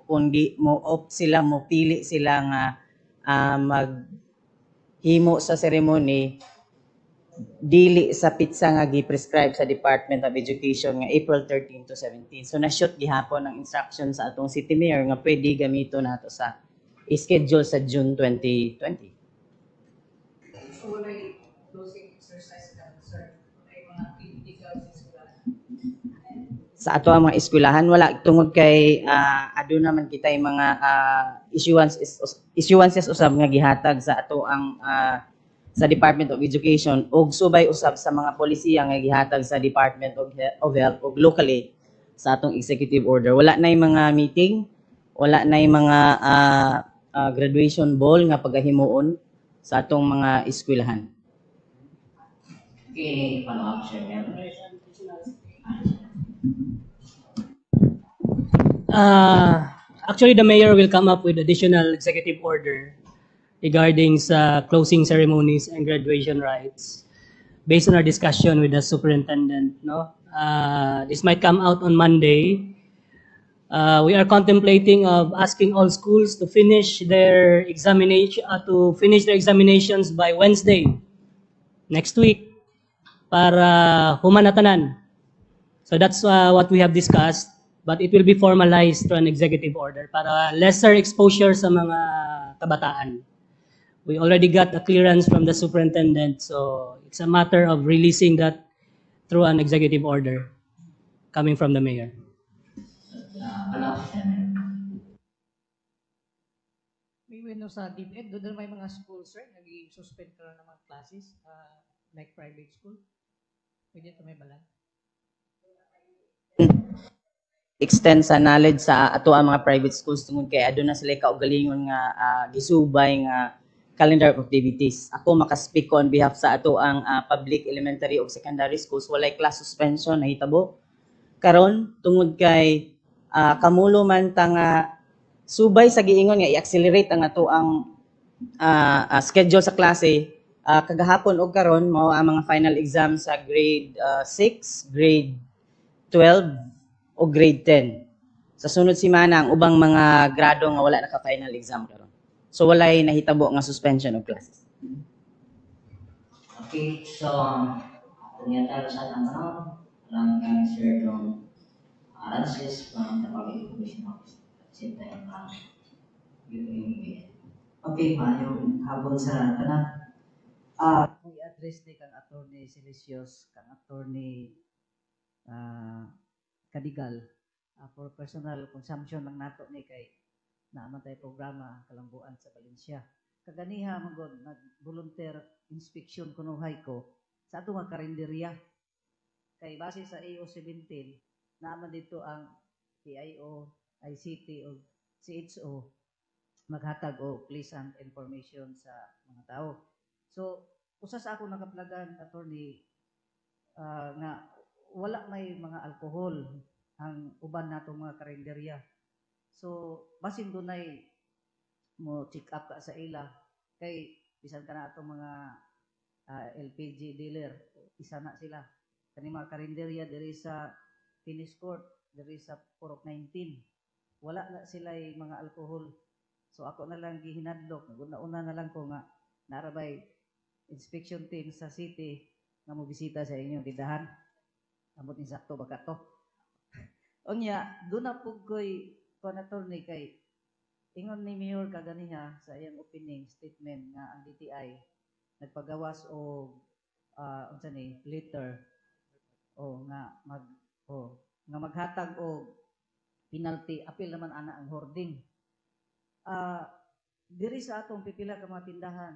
kung di mo opt sila mo pili sila nga maghimo sa ceremony dili sa pitsa nga gi-prescribe sa Department of Education nga April 13 to 17. So na-shoot gihapon ang instruction sa atong City Mayor nga pwede gamito nato sa schedule sa June 2020. So walay closing exercise ka, sir? Walay mga activity ka sa eskwelahan? Sa ato ang mga eskwelahan wala tungod kay ado naman kitay mga issuances usab nga gihatag sa ato ang sa Department of Education ug subay usab sa mga polisiya nga gihatag sa Department of Health ug locally sa atong executive order. Wala nay mga meeting, wala nay mga graduation ball nga pagahimuon sa atong mga eskwelahan. Okay, follow up, Sir Mel. Actually, the mayor will come up with additional executive order regarding sa closing ceremonies and graduation rites based on our discussion with the superintendent. No, this might come out on Monday. We are contemplating of asking all schools to finish their examinations by Wednesday next week para humanatanan. So that's what we have discussed, but it will be formalized through an executive order para lesser exposure sa mga kabataan. We already got a clearance from the superintendent, so it's a matter of releasing that through an executive order coming from the mayor. May wino sa DepEd, doon may mga schools, sir, nag-suspend ka ng mga classes, like private school. Pwede ito may balan. Extend sa knowledge sa ato ang mga private schools tungod kay aduna sila kaugalingon nga gisubay nga calendar of activities. Ako maka-speak ko on behalf sa ato ang public elementary o secondary schools walay class suspension nahitabo karon tungod kay kamulo man ta nga subay sa giingon nga i-accelerate ang ato ang schedule sa klase kagahapon og karon mao ang mga final exam sa grade 6, grade 12 o grade 10. Sa sunod semana ang ubang mga grado nga wala naka-final exam karon. So walay nahitabo nga suspension of classes. Okay, so ternyata sa tanong lang kami Sir Dong Arances from the Public Information Office. Sinta yung okay, mayong habon sa tanan. Kung i-address ni kang Attorney Silicios, kang Attorney Kadigal, for personal consumption lang nato ni kay naaman tayo programa kalambuan sa Valencia. Kaganiha magod nag-volunteer inspection kunuhay ko sa ato nga karinderya. Kay base sa AO 17, naaman dito ang PIO, ICT o CHO maghatag o pleasant information sa mga tao. So, usa sa ako nakaplagan, attorney, nga wala may mga alcohol ang uban natong mga karinderya. So, basin dunay mo check up ka sa ila kay bisan ka na atong mga LPG dealer, isa na sila. Kani mga karinderya diri sa tennis court, diri sa Purok 19. wala na sila mga alcohol. So ako na lang gihinadlok, una na lang ko nga narabay inspection team sa city nga mo bisita sa inyong tindahan. Amot ni sakto baka to. Unya, doon na po ko'y attorney kay ingon ni Mayor kaganiha sa iyang opening statement nga ang DTI nagpagawas o unsa ni letter o nga maghatag o penalty apil naman ana ang hoarding. Diri sa atong pipila ka mga tindahan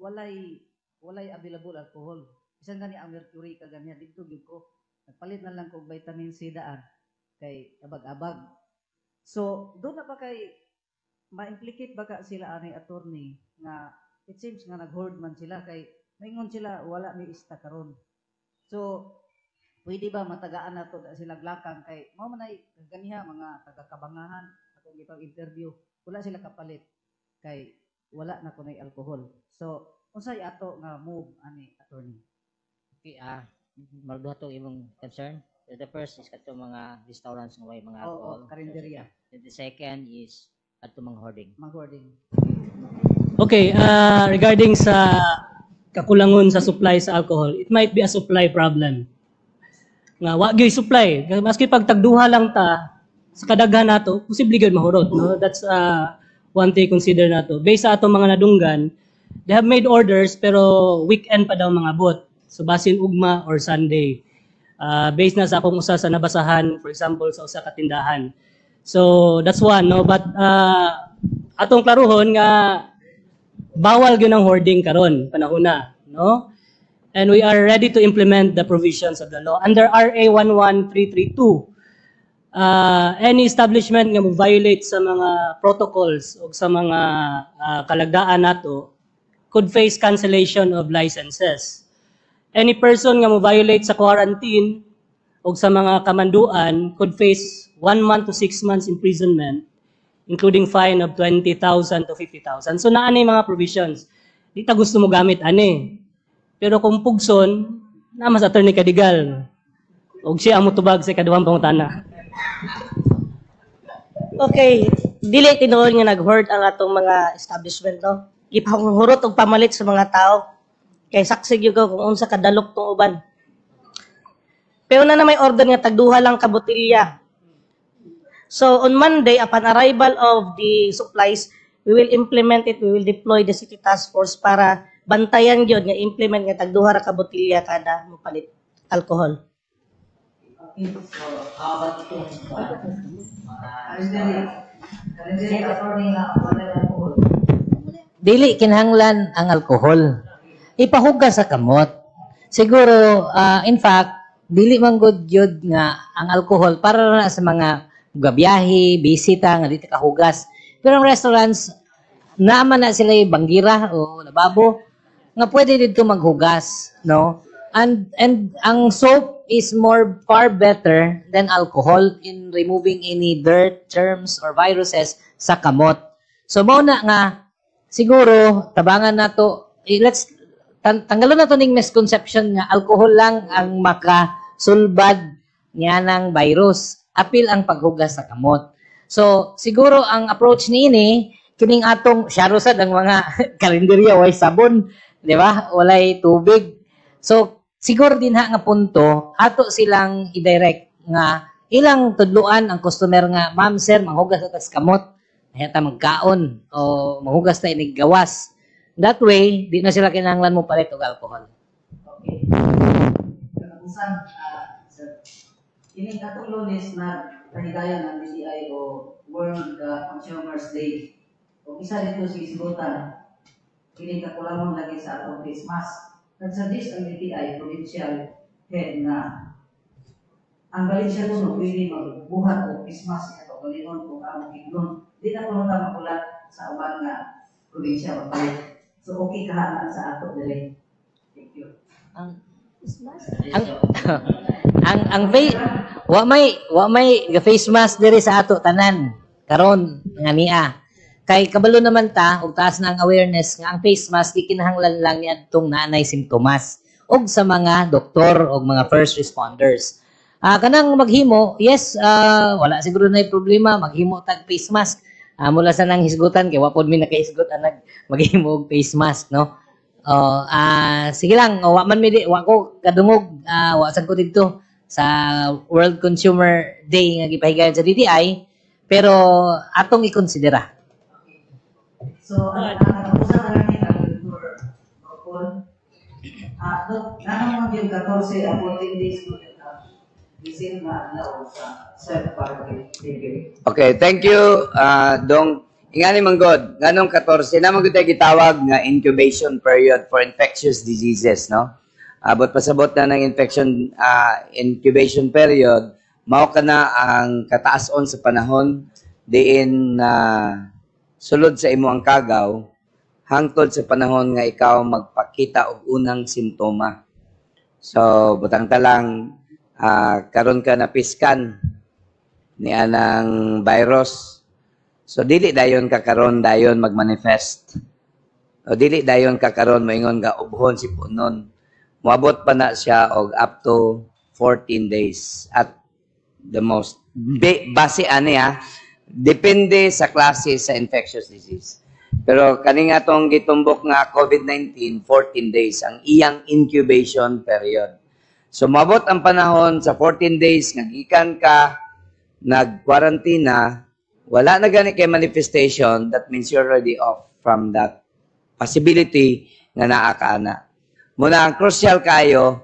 walay available alcohol. Bisan gani ang mercury kaganiha dito gyud ko. Nagpalit na lang kog vitamin C daan kay abag-abag. So, doon na ba kay ma-implicate ba ka sila ani attorney nga it seems nga nag-hoard man sila kay maingon sila wala may ista karon. So, pwede ba matagaan na to sila glakang kay mao man ay ganiha mga taga-kabangahan akong gitawag interview wala sila kapalit kay wala na kunay alcohol. So, unsay ato nga move ani attorney? Okay, magduha to imong concern. The first is kato mga restaurants nga may mga alcohol. Karinderya. The second is kato mga hoarding. Mag-hoarding. Okay, regarding sa kakulangon sa supply sa alcohol, it might be a supply problem. Nga wa gyud supply, maski pag tagduha lang ta sa kadaghan nato, posible gyud mahurot, no? That's one thing consider nato. Based sa atong mga nadunggan, they have made orders pero weekend pa daw mga bot. So basin ugma or Sunday. Based na sa akong usa sa nabasahan, for example, sa usa ka tindahan. So that's one, no? But atong klaruhon nga bawal gyud ang hoarding karon panahona, no? And we are ready to implement the provisions of the law under RA 11332. Any establishment nga mo-violate sa mga protocols o sa mga kalagdaan nato could face cancellation of licenses. Any person nga mo-violate sa quarantine o sa mga kamanduan could face 1 month to 6 months imprisonment, including fine of 20,000 to 50,000. So naanay mga provisions. Di ta gusto mo gamit ani. Pero kung pugson, naman sa Attorney Kadigal. Og siya ang mutubag sa ikaduhang pangutana. Okay, dili tinuod nga nag-hoard ang atong mga establishment, no? Ipahurot og pamalit sa mga tao. Kay saksi gyud ko kung unsa kadalok tong uban. Pero na may order nga tagduha lang ka botelya. So on Monday upon arrival of the supplies, we will implement it, we will deploy the city task force para bantayan gyud nga implement nga tagduha ra ka botelya kada mopalit alcohol. Okay, so how about itong attorney nga wala alcohol? Dili kinahanglan ang alcohol. Ipahugas sa kamot. Siguro, in fact, dili man good yun nga ang alcohol para na sa mga gabiyahe, bisita, nga dito kahugas. Pero ang restaurants, naaman na sila yung banggira o lababo, nga pwede dito maghugas, no? And ang soap is far better than alcohol in removing any dirt, germs, or viruses sa kamot. So, mauna nga, siguro, tabangan na to, tanggalon na to ning misconception nga alcohol lang ang makasulbad nga ng virus. Apil ang paghugas sa kamot. So, siguro ang approach niini, kining atong syarosad ang mga kalendarya, way sabon, di ba? Walay tubig. So, siguro din nga punto, ato silang i-direct nga ilang tudluan ang customer nga, ma'am, sir, manghugas sa kamot. Heta magkaon o manghugas ta inig gawas. That way, di na sila kinahanglan mo palit og alcohol. Okay. Katapusan, sir, ining katong Lunes na pahigayon ng DTI o World Consumers Day. O isa dito si Isibutan, ining kakulangon lagi sa atong face mask. Nagsuggest ang DTI provincial head na ang Valencia kuno pwede magbuhat o face mask ito galingon kung ang iglon. Di na po na makulat sa ubang nga probinsya magpalit. So okay kahanan sa ato dili. Thank you. Ang wa may face mask diri sa ato tanan karon nga niya. Kay kabalo naman ta ug taas na ang awareness nga ang face mask gikinahanglan lang ni adtong naanay simptomas og sa mga doktor og mga first responders. Kanang maghimo, yes, wala siguro na problema, maghimo tag face mask. Mula sa nang hisgutan, kay wapod mi nakahisgot, maghimo og face mask, no? Sige lang, wa man mi wa ko kadungog, wa sad ko dito sa World Consumer Day nga gipahigayon sa DTI, pero atong ikonsidera. So, usa ka lang ni Dr. Paul. Nanong yung 14 a 14 days ko isin na sa self-quarantine. Okay, thank you, Dong. Ingani manggod, nganong 14 na magud tay gitawag nga incubation period for infectious diseases, no? Abot pasabot na ng incubation period, mao kana ang kataason sa panahon diin sulod sa imo ang kagaw hangtod sa panahon nga ikaw magpakita og unang simptoma. So, butang talang karon ka napiskan ni anang virus. So dili dayon ka karon dayon magmanifest. O dili dayon ka karon moingon nga ubhon si punon. Moabot pa na siya og up to 14 days at the most. Base ani depende sa klase sa infectious disease. Pero kani nga tong gitumbok nga COVID-19, 14 days ang iyang incubation period. So, mabot ang panahon sa 14 days, nagikan ka, nag-quarantine, wala na gani kay manifestation, that means you're already off from that possibility nga naa ka na. Muna ang crucial kayo,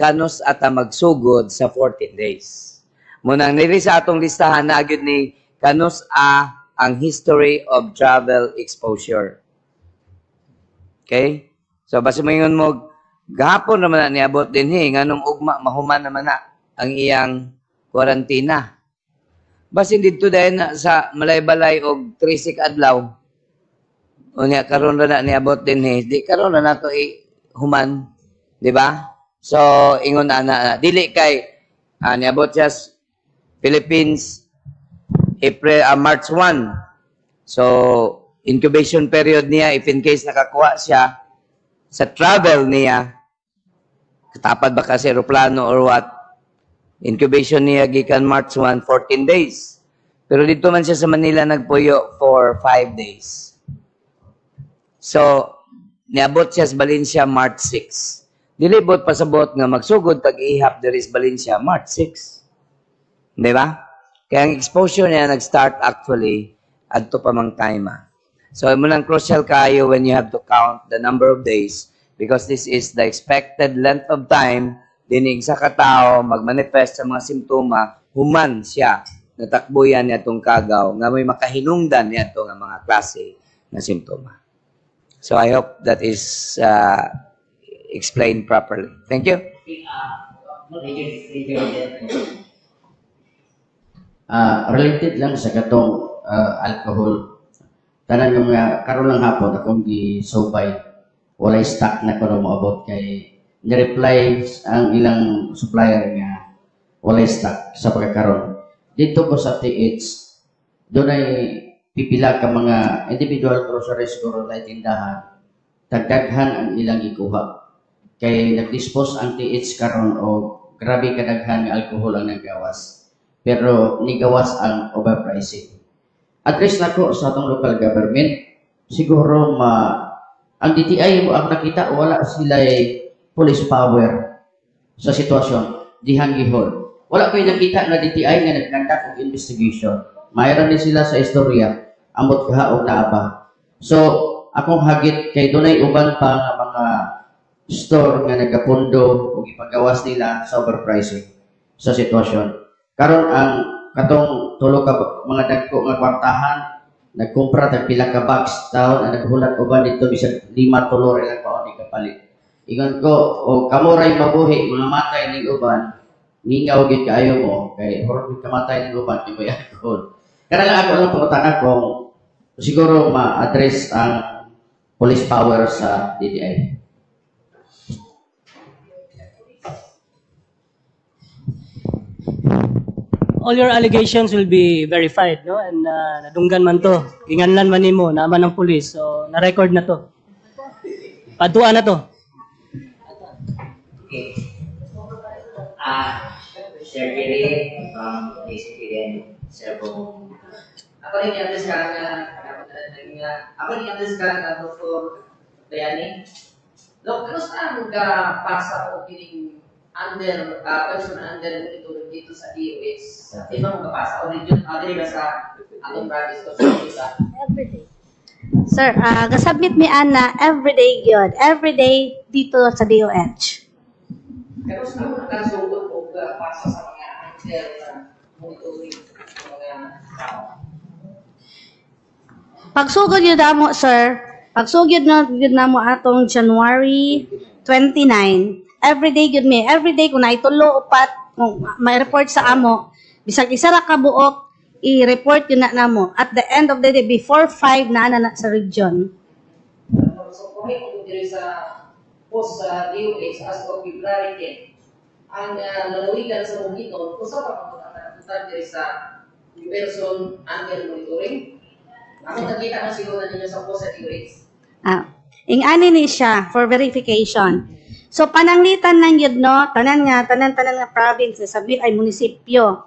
kanus ata magsugod sa 14 days. Muna ang niri sa atong listahan na agad ni kanus ang history of travel exposure. Okay? So, basta maingon mo, gahapon naman na niabot din nganong ugma mahuman naman na ang iyang kwarantina. Basin dito dahil na sa malay-balay og 3 adlaw. O niya karon na niabot din di karon na nato human, di ba? So ingon na dili kay niabot siya Philippines March 1. So incubation period niya if in case nakakuha siya sa travel niya katapad ba kasi aeroplano or what, incubation niya gikan March 1, 14 days. Pero dito man siya sa Manila nagpuyo for 5 days. So, niabot siya sa Valencia March 6. Dilibot pasabot nga magsugod tag-ihap there is Valencia March 6. Di ba? Kaya ang exposure niya nag-start actually adto pa mang time. So, mo lang crucial kayo when you have to count the number of days because this is the expected length of time dining sa katao magmanifest sa mga simptoma human siya natakbuyan niya itong kagaw nga may makahinungdan niya ito nga mga klase na simptoma. So I hope that is explained properly. Thank you. Related lang sa katong alcohol. Tanan ng mga karon lang hapon akong gi-subay walay stock na kuno moabot kay ni-reply ang ilang supplier nga walay stock sa pagkakaroon. Dito ko sa TH, doon ay pipila ka mga individual grocery siguro na tindahan, dagdaghan ang ilang ikuha. Kay nag-dispose ang TH karon o grabe kadaghan nga alcohol ang nagawas. Pero nigawas ang overpricing. Address na ko sa atong local government, siguro ang DTI mo ang nakita wala sila police power sa sitwasyon dihan gihon. Wala ko'y nakita na DTI nga nagkandak og investigation. Mayroon din sila sa istorya amot kahaog na aba. So akong hagit kay dunay uban pa nga mga store nga nagapundo og ipagawas nila sa overpricing sa sitwasyon. Karon ang katong tulo ka mga dagko nga kwartahan nagkumpra tag pila ka box taon ang naghulat uban dito bisan 5 tulor ilang paon ni kapalit. Ingon ko o kamuray mabuhi mga matay ning uban ningaw gid kaayo mo kay horot kamatay ning uban kay may alcohol. Kana lang ako lang pangutana kung siguro ma-address ang police power sa DTI. All your allegations will be verified, no? And nadunggan man to. Inganlan man nimo, naman ng pulis. So, na-record na to. Paduan na to. Okay. Sir Giri from ACT and Sir Bong. Ako rin yung sekarang ako rin yung sekarang na Dr. Dayani. Dok, kamusta ang pasa o kining under person under monitoring dito sa DOH? Ibang kapasa o region diri sa atong province ko sa Everyday. Sir, gasubmit mi ana everyday gyud. Everyday dito sa DOH. Pero sa mga nakasugot o pasa sa mga under monitoring mga Pagsugod yun mo, sir, pagsugod na yun na mo atong January 29, everyday yun mi. Everyday kung naitulo upat, kung may report sa amo, bisag isa ra ka buok, i-report yun na mo. At the end of the day, before 5 na sa region. So, kung may diri sa post sa DOH as of February 10, ang lalawigan sa Bukidnon, kung sa pagkakutan diri sa person under monitoring, ako nakita na siguro na ninyo sa post sa DOH. Ingani ni siya for verification. So, pananglitan ng yun, no? Tanan nga province, sabi ay munisipyo.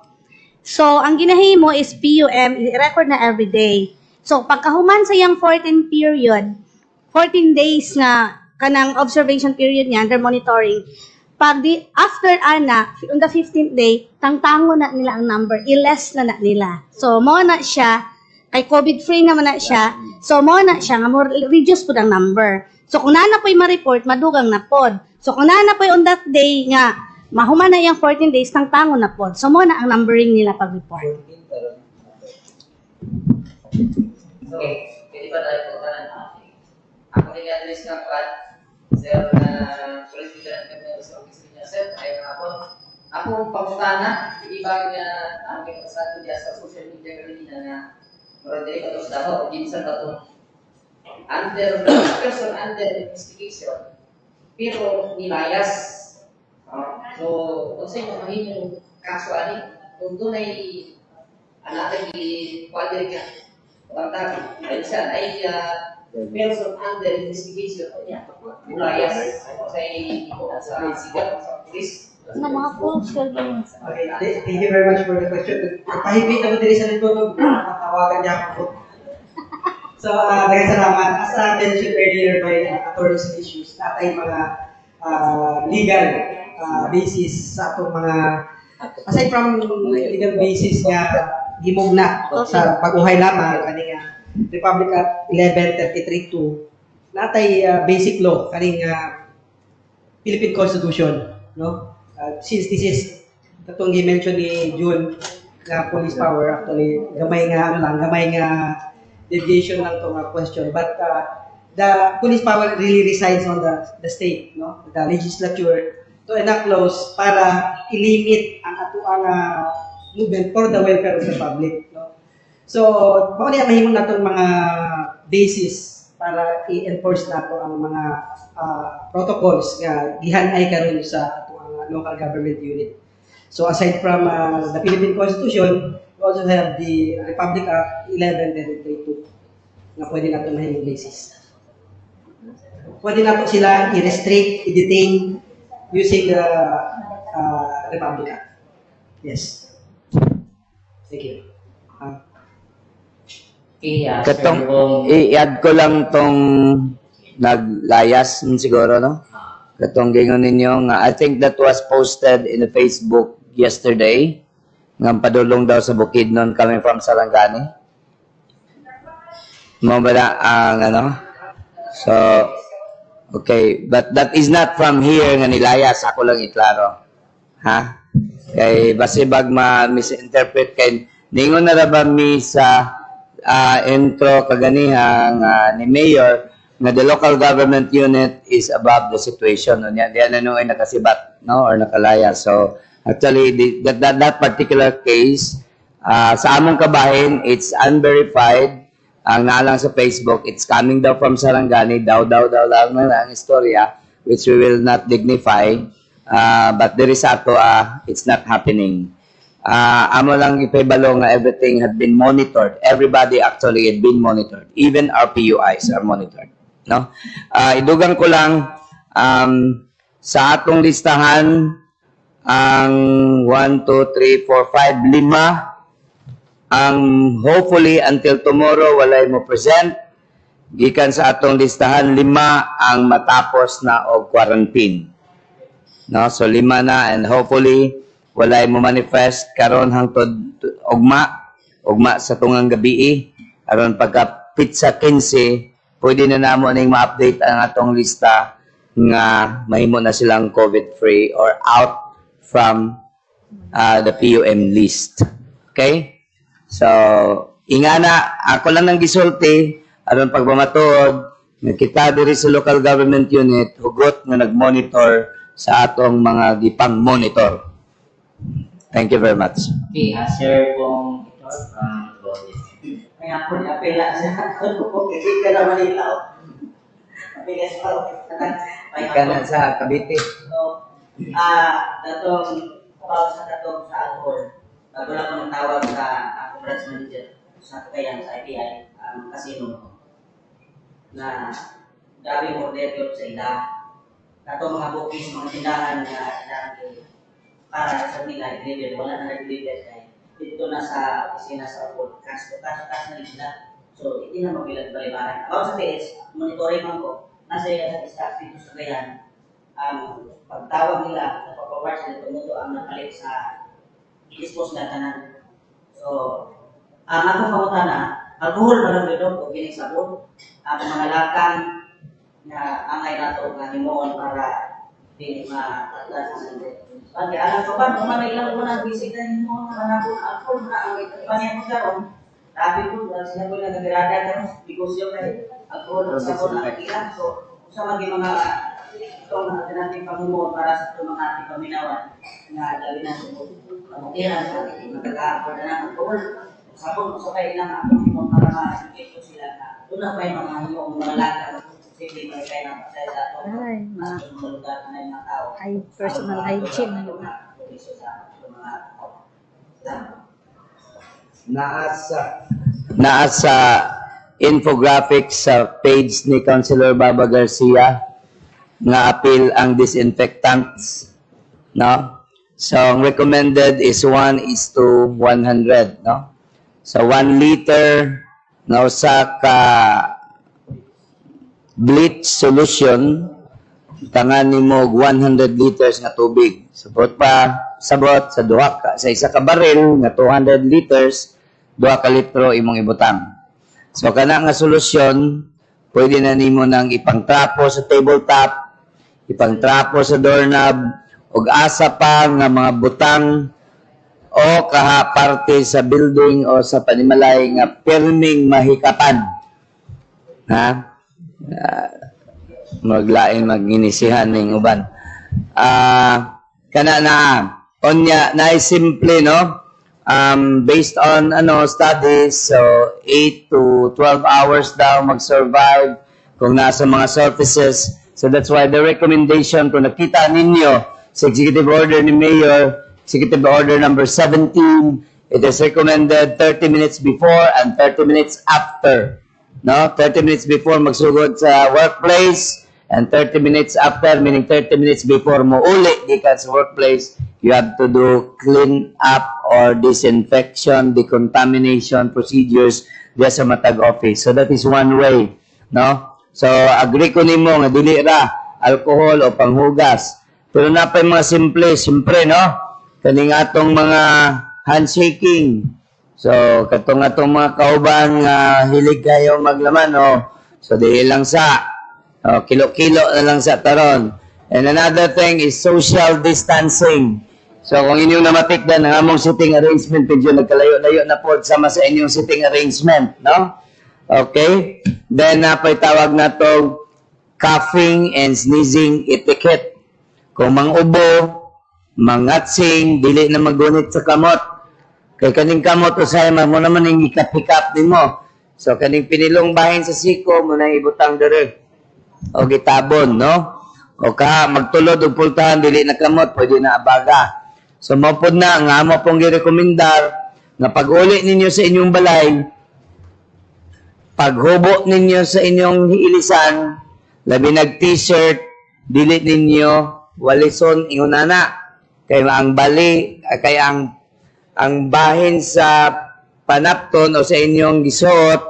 So, ang ginahimo is PUM, i-record na everyday. So, pagkahuman sa yung 14 period, 14 days nga kanang observation period niya under monitoring, after ana, on the 15th day, tangtango na nila ang number, i-less na nila. So, mo na siya, kay COVID-free naman na siya, so mo na siya, nga mo reduce po ang number. So, kung na po'y ma-report, madugang na pod. So, kung na po'y on that day nga, mahuman na yung 14 days, tangtango na pod. So, mo na ang numbering nila pag-report. Okay, pwede ba tayo po tanan? Ako rin address ka pa, sir, na president kami sa office niya, sir, ay akong pangutana, hindi ba nga aming kasato niya sa social media kanina na meron din ito sa dato, o ginsan dato, under person under investigation, pero nilayas. So, kung sa inyo mahin yung kaso ani, kung doon ay anak ay kuwadir ka, pagkakita, ay siya ay person under investigation, nilayas. Sa sigat, sa police. Okay, thank you very much for the question. Pahigit na mo din sa nito, matawagan niya ako. So, salamat. As mentioned earlier by attorneys and issues, natay mga legal basis sa atong mga, aside from legal basis nga himugna sa pag-uhay lamang, kaning Republic Act 1133-2, natay basic law, kaning Philippine Constitution, no? Since this is katong gi-mention ni June na police power, actually gamay nga deviation lang tong question, but the police power really resides on the state, no, the legislature, to enact laws para i-limit ang atuang movement for the welfare of the public, no. So mao niya mahimong natong mga basis para i-enforce nato ang mga protocols nga gihan-ay karon sa local government unit. So aside from the Philippine Constitution, we also have the Republic Act 1133-2 na pwede natin mahimong basis. Pwede natin sila i-restrict, i-detain using the Republic Act. Yes. Thank you. I-add ko lang tong naglayas siguro, no? Katong gingon ninyo nga, I think that was posted in the Facebook yesterday, nga padulong daw sa Bukidnon coming from Sarangani. Mo ba na ang So, okay, but that is not from here nga nilayas, ako lang iklaro. Ha? Kay basibag ma-misinterpret kay ningon na ra ba mi sa intro kaganiha ni Mayor na the local government unit is above the situation. Diyan na nung ay nakasibat, no, or nakalaya. So, actually, that particular case, sa among kabahin, it's unverified. Ang naalang sa Facebook, it's coming daw from Sarangani, daw lang ang istorya, which we will not dignify. But there is it's not happening. Amo lang ipibalo nga everything had been monitored. Everybody actually had been monitored. Even our PUIs are monitored. No? Idugang ko lang sa atong listahan ang 1, 2, 3, 4, 5, 5 ang hopefully until tomorrow walay mo present. Gikan sa atong listahan 5 ang matapos na og quarantine. No, so 5 na and hopefully walay mo manifest karon hangtod ugma sa tungang gabi aron pagka pizza 15 pwede na namo ning ma-update ang atong lista nga mahimo na silang COVID free or out from the PUM list. Okay? So, ingana, ako lang nang gisulti, aron pagpamatuod, kita diri sa local government unit, hugot nga nag-monitor sa atong mga gipang-monitor. Thank you very much. Okay, Sir Pong Itor from Bodies. Kaya ako apela sa ako kasi ka na Manila. Apela sa ako. Ika na sa Cavite. So, datong about sa datong sa alcohol. Bago lang akong tawag sa akong branch manager sa Cagayan sa IPI, casino. Na dami order yun sa ila. Datong mga bookies, mga tindahan na para sa nila i-deliver, wala na nag-deliver kaya dito na sa opisina sa podcast na nila. So, hindi na mabilang balibaran. About sa PS, monitoring man ko, nasa iya sa staff dito sa Cagayan, pagtawag nila sa pag-forward sa tumuto ang nakalit sa i-dispose na tanan. So, ang akong pangutana, alcohol ba lang dito o ginisabon? Ang mga lakang na angay nato nga himuon para di ma-atlas sa sandre. Pati alam ko ba, kung may ilang unang bisita himuon na manapon alcohol na ang ipanihan mo karon, sabi ko, sila ko nagagirada karon, negosyo kayo, alcohol at sabon na kakila. So, sa maging mga itong natin pangumuon para sa itong mga ating paminawan na dali na sa pamutiran sa ating magkakaapod na ng alcohol. Sabon sa kayo lang akong himuon para ma-educate ko sila na doon na pa yung mga himuong mga lakang hindi may kayo ng pasay sa ito. Mas mga lugar na yung mga tao. Personal hygiene. Naasa infographics sa page ni Councilor Baba Garcia nga appeal ang disinfectants, no? So ang recommended is 1:100, no? So 1 liter no sa ka bleach solution tangan nimo 100 liters nga tubig. Sabot sa duha ka sa isa ka baril nga 200 liters, 2 ka litro imong ibutang. So kana nga solusyon pwede na nimo nang ipangtrapo sa tabletop, ipangtrapo sa doorknob, ug asa pa nga mga butang o kaha parte sa building o sa panimalay nga pirming mahikapan. Ha? Maglain maginisihan ning uban. Kana na onya na simple, no? Based on studies, so 8 to 12 hours daw mag-survive kung nasa mga surfaces. So that's why the recommendation kung nakita ninyo sa executive order ni Mayor, executive order number 17, it is recommended 30 minutes before and 30 minutes after. No, 30 minutes before magsugod sa workplace and 30 minutes after, meaning 30 minutes before mo uli gikan sa workplace, you have to do clean up or disinfection, decontamination procedures diya sa matag office. So that is one way, no? So agree ko nimo nga dili ra alcohol o panghugas. Pero napay mga simple, no? Kaning atong mga handshaking. So katong atong mga kauban nga hilig kayo maglaman, no? So dili lang sa kilo-kilo na lang sa taron. And another thing is social distancing. So kung inyong namatikdan ang among sitting arrangement, medyo nagkalayo-layo na po sama sa inyong sitting arrangement, no? Okay? Then napay tawag na to coughing and sneezing etiquette. Kung mangubo, mangatsing, dili na magunit sa kamot. Kay kaning kamot usay mo naman yung ikap-hikap din mo. So kaning pinilong bahin sa siko mo na ibutang dire. O gitabon, no? O ka magtulod og pultahan dili na kamot, pwede na abaga. So mapod na nga mo pong girekomendar nga pag-uli ninyo sa inyong balay, paghubo ninyo sa inyong hiilisan, labi nag t-shirt, dili ninyo walison ingunana. Kaya ang bali, kaya ang bahin sa panapton o sa inyong gisuot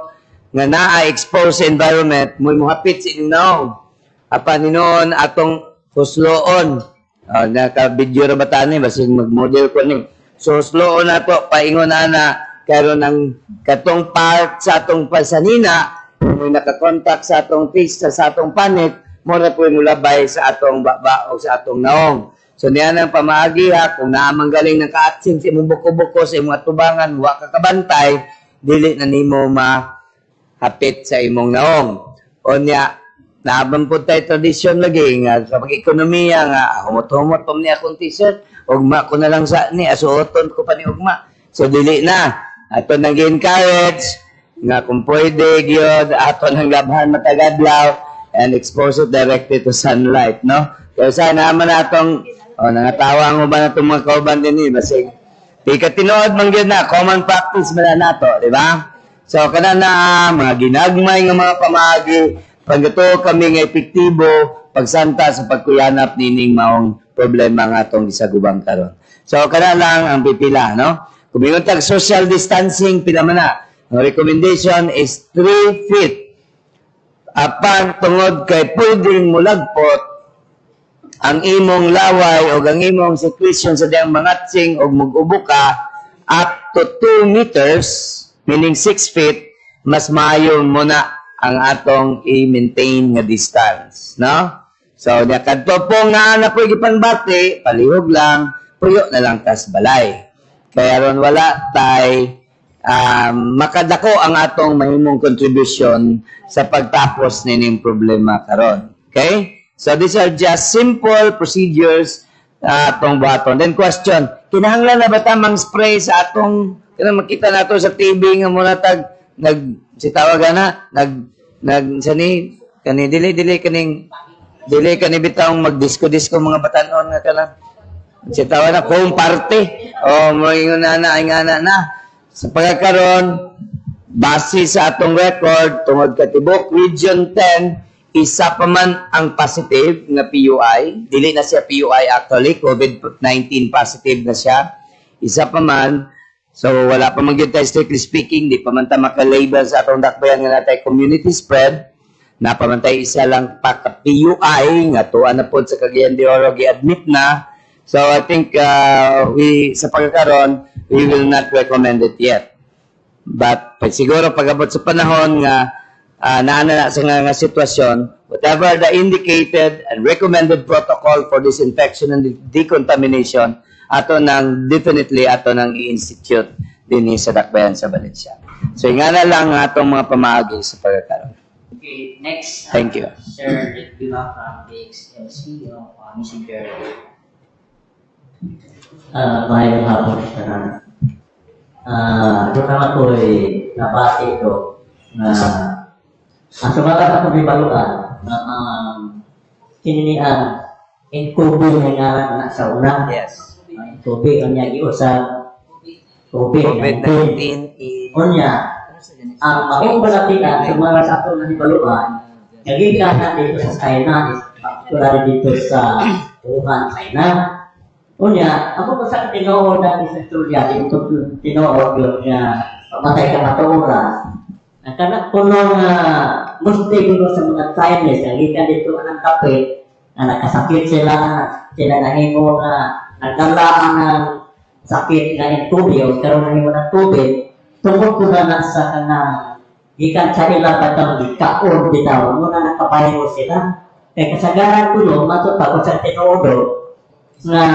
nga naa-expose sa environment, mo muhapit sa inyong naong. Apan noon atong husloon. Naka-video ra ba tani, basig mag-model ko ni. So husloon na to, paingon na karon ang katong part sa atong pasanina, may nakakontak sa atong taste, sa atong panit, mo na po mulabay sa atong baba o sa atong naong. So niyan ang pamaagi ha, kung naamang galing ng kaatsin sa imong buko-buko sa imong atubangan, wa ka kabantay, dili na nimo mahapit sa imong naong. O niya, naabang po tayo tradisyon lagi nga sa pag-ekonomiya nga, humot-humot pa niya akong t-shirt, ugma ko na lang sa ni, asuoton ko pa ni ugma. So dili na, ato nang encourage nga kung pwede, gyud ato nang labhan matagadlaw, and expose it directly to sunlight, no? Kaya sana naman natong nangatawa mo ba na itong mga kauban din basig ikatinood man yun na common practice man na nato, di ba? So kana na mga ginagmay nga mga pamagi paggato kami nga epektibo pagsanta sa pagkuyanap nining maong problema nga atong gisagubang karon. So kana lang ang pipila, no? Kung mingon tag social distancing pila man na, ang recommendation is 3 feet. Apan tungod kay pwedeng mulagpot ang imong laway o ang imong situation sa diyang mangatsing o mag-ubo ka up to 2 meters, meaning 6 feet, mas maayo mo na ang atong i-maintain nga distance, no? So, kadto po nga na po igipanbati, palihog lang, puyo na lang tas balay. Kaya ron wala tay makadako ang atong mahimong contribution sa pagtapos nining problema karon. Okay? So these are just simple procedures atong buhaton. Then question, kinahanglan na ba tamang spray sa atong kanang makita nato sa TV nga muna tag sitawagan na sani kani dili kani bitawng magdisko-disko mga batanon nga kanang sitawagan na kung parte o moingon na sa pagkakaroon base sa atong record tungod katibok Region 10 isa pa man ang positive na PUI. Dili na siya PUI actually. COVID-19 positive na siya. Isa pa man. So, wala pa man yun tayo strictly speaking. Di pa man tayo makalabel sa atong dakbayan nga natin community spread. Napamantay isa lang pa ka-PUI. Nga tuwa na po sa Cagayan de Oro gi-admit na. So, I think sa pagkakaroon, we will not recommend it yet. But, siguro pag-abot sa panahon nga naana sa nga sitwasyon, whatever the indicated and recommended protocol for disinfection and decontamination, definitely ato nang i-institute din sa dakbayan sa Valencia. So, ingana lang atong mga pamaagi sa pagkakaroon. Okay, next. Thank you. Sir Rick Bima from PXLC, Missing Care. Mahayang hapon na terutama ko nabati ito na ang sumagat ako may baluan na kininian inkubi na nga na sa una. Yes. Inkubi ang niya iusap COVID-19 unya ang maong balatian sumagat ako na baluan nagikan na dito sa China tulad dito sa Wuhan, China. Unya, ako pa sa tinood natin sa istorya, dito tinood yun nga pamatay ka matuura. Karena kuno nga musti dito sa mga Chinese, nagikan dito ng kape, na nakasakit sila nahimo nga nagdalaan ng sakit nga yung tubig, o karoon nahimo ng tubig, tungkol ko na sa kanang gikan sa ila batang gikaon bitaw, muna nakapahimo sila. Kaya kasagaran ko yun, matutapos sa tinoodo, nga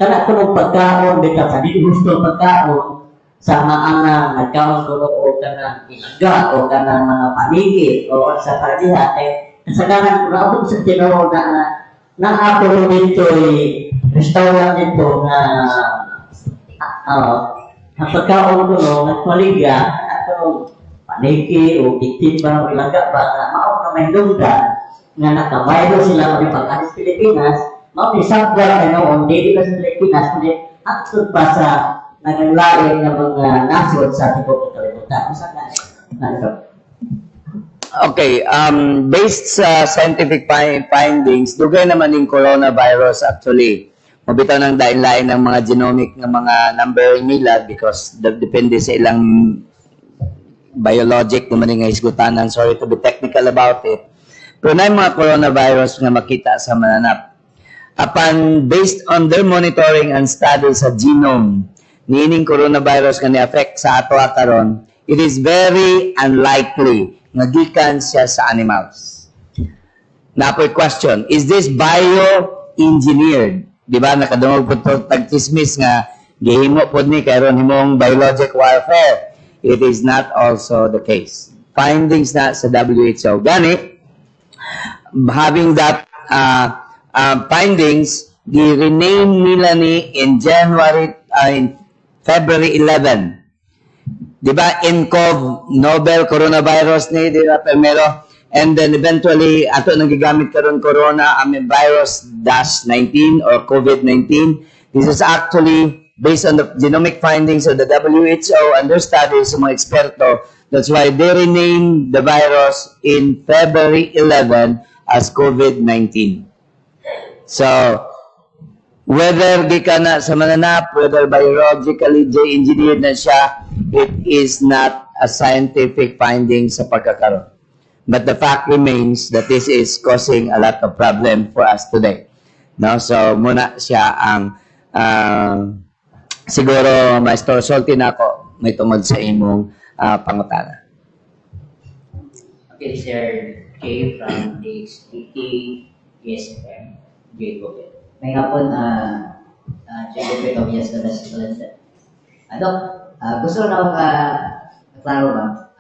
kana kuno pagkaon bitaw sa di gusto pagkaon sa maana nagkaon kuno o kana ilaga o kana mga panigi o sa kadiha kasagaran kuno ako sa tinoodo na ako dito restaurant dito na ang pagkaon kuno nagpaligya ako panigi o bitimba o ilaga ba na mao na may dunggan nga nakabayro sila kami pag-alis Pilipinas. Mau disabda noon, hindi ka sa Pilipinas, kundi aksod pa sa naglain ng mga nasod sa tibok ng kalimutan. Okay, based sa scientific findings, dugay naman yung coronavirus actually mabitaw ng lain-lain ng mga genomic ng mga numbering nila because depende sa ilang biologic na maning hisgutanan. Sorry to be technical about it. Pero na yung mga coronavirus nga makita sa mananap. Upon based on their monitoring and study sa genome, niining coronavirus nga ni-affect sa ato karon, it is very unlikely nga gikan siya sa animals. Napoy question, is this bioengineered? Di ba, nakadungog po ito tag-chismis nga gihimo po ni kayron himong biologic warfare. It is not also the case. Findings na sa WHO. Gani, having that findings, di-rename nila ni in February 11. Di ba, NCOV, Nobel Coronavirus ni, di ba, primero, and then eventually, ato nang gigamit karon corona, virus-19 or COVID-19. This is actually based on the genomic findings of the WHO and their studies sa mga eksperto. That's why they renamed the virus in February 11 as COVID-19. So, whether di ka na sa mananap, whether biologically engineered na siya, it is not a scientific finding sa pagkakaroon. But the fact remains that this is causing a lot of problem for us today. No? So, muna siya ang siguro, Maestro Solti na ako, may tungod sa imong pangutana. Okay, Sir K from DXPT, ESFM, J. Gopit. May hapon, J. Gopit of Yes na Valencia. Dok, gusto na ako klaro ba?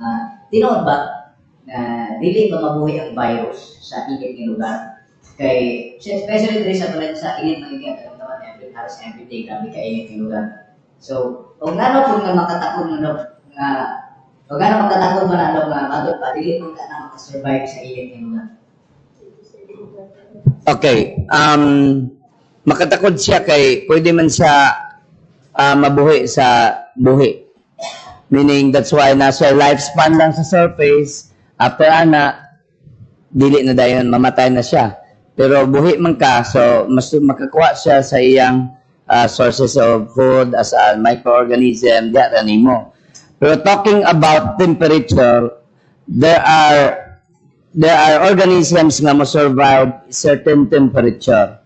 Tinood ba na dili ba mabuhi ang virus sa init ng lugar? Kay, especially diri sa Valencia, init ng init, alam naman, halos every day, grabe ka init ng lugar. So, kung ano po nga makatakot mo nga, kung ano makatakot mo na nga, madot pa, dili mo ka na makasurvive sa init ng lugar. Okay, makatakod siya kay pwede man siya mabuhi sa buhi. Meaning, that's why nasa lifespan lang sa surface, after dili na dayon, mamatay na siya. Pero buhi man ka, so mas makakuha siya sa iyang sources of food as a microorganism, diyan mo. Pero talking about temperature, there are organisms nga mo survive certain temperature.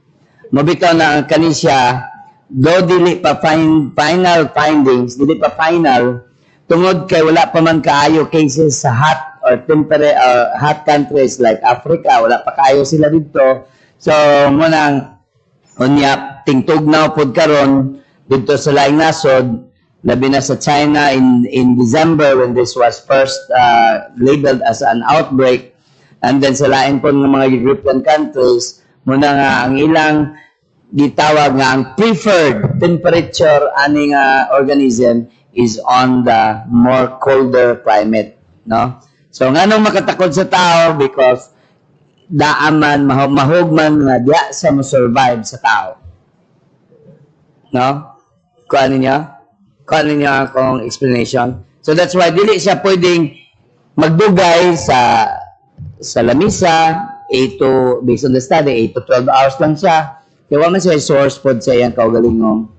Mabitaw na ang kanisya, though dili pa final findings, dili pa final, tungod kay wala pa man kaayo cases sa hot or temperate hot countries like Africa, wala pa kaayo sila dito. So, munang unya tingtugnaw pod karon dito sa laing nasod, labi na sa China in December when this was first labeled as an outbreak, and then sa lain po ng mga European countries, muna nga ang ilang gitawag nga ang preferred temperature aning organism is on the more colder climate, no? So nganong makatakod sa tao because daaman mahugman nga diya sa mo survive sa tao. No? Kuan niya akong explanation. So that's why dili siya pwedeng magdugay sa lamisa, 8 to, based on the study, 8 to 12 hours lang siya. Kaya man siya source pod sa iyang kaugalingong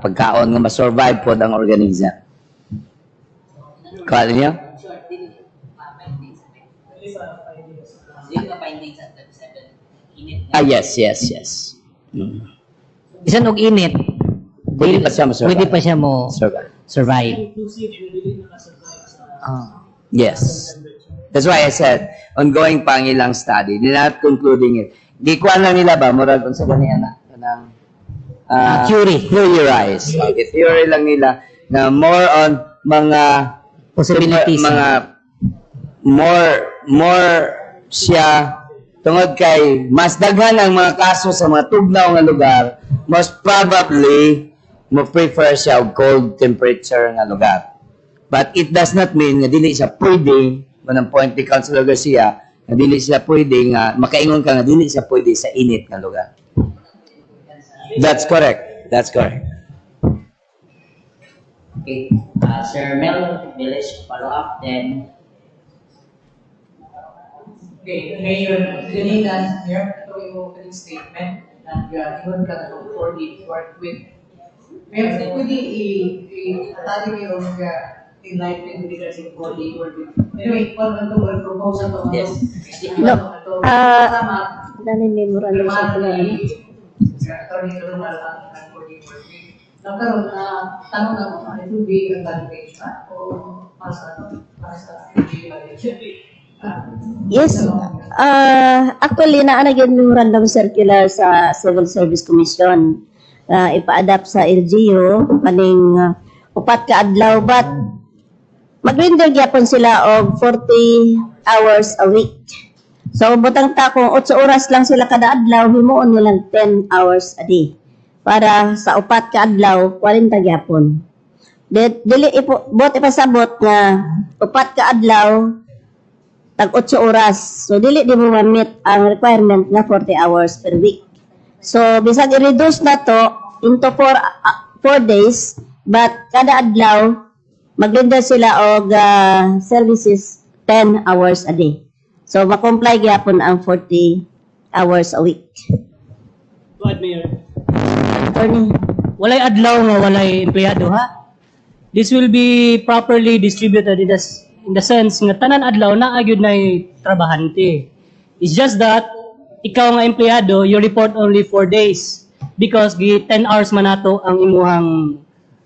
pagkaon nga ma-survive pod ang organism. Kuan niya? Yes. Bisan og init, pwede pa siya ma-survive. Pwede pa siya mo survive. Yes. That's why I said, ongoing pa ang ilang study. They're not concluding it. Di kuan lang nila ba, murag kung sa ganyan kanang theorized. Okay, theory lang nila na more on mga possibilities. Mga more siya tungod kay mas daghan ang mga kaso sa mga tugnaw nga lugar, most probably mo prefer siya og cold temperature nga lugar. But it does not mean nga dili siya pwede, manang point ni Councilor Garcia, nga dili siya pwede nga makaingon ka nga dili siya pwede sa init nga lugar. That's correct. Okay, Sir Mel Village, follow up, then. Okay, Mayor, kanina, ito yung opening statement nag-iwan ka na ng 4 work week. Pero pwede i-tali kayo enlightenment regarding 4-day work week. Anyway, kung ano ito, proposal ito. Yes. Dali memorandum circular. Attorney ka naman ang 4-day work week. Nagkaroon na tanong na mo, it will be advantage ba? O para sa Yes. Actually, naanagyan memorandum circular sa Civil Service Commission. Ipa-adapt sa LGU kaning upat ka adlaw but mag-render gyapon sila og 40 hours a week. So butang ta kung 8 oras lang sila kada adlaw, himuon nilang 10 hours a day. Para sa upat ka adlaw, 40 gyapon. Dili ipasabot nga upat ka adlaw tag 8 oras. So dili di mo ma-meet ang requirement nga 40 hours per week. So bisag i-reduce na to into 4 days, but kada adlaw magrender sila og services 10 hours a day. So ma-comply gyapon ang 40 hours a week. Tuad, Mayor. Attorney. Walay adlaw nga walay empleyado, ha? This will be properly distributed in the sense nga tanan adlaw na agyud nay trabahante. It's just that ikaw nga empleyado, you report only 4 days because 10 hours man nato ang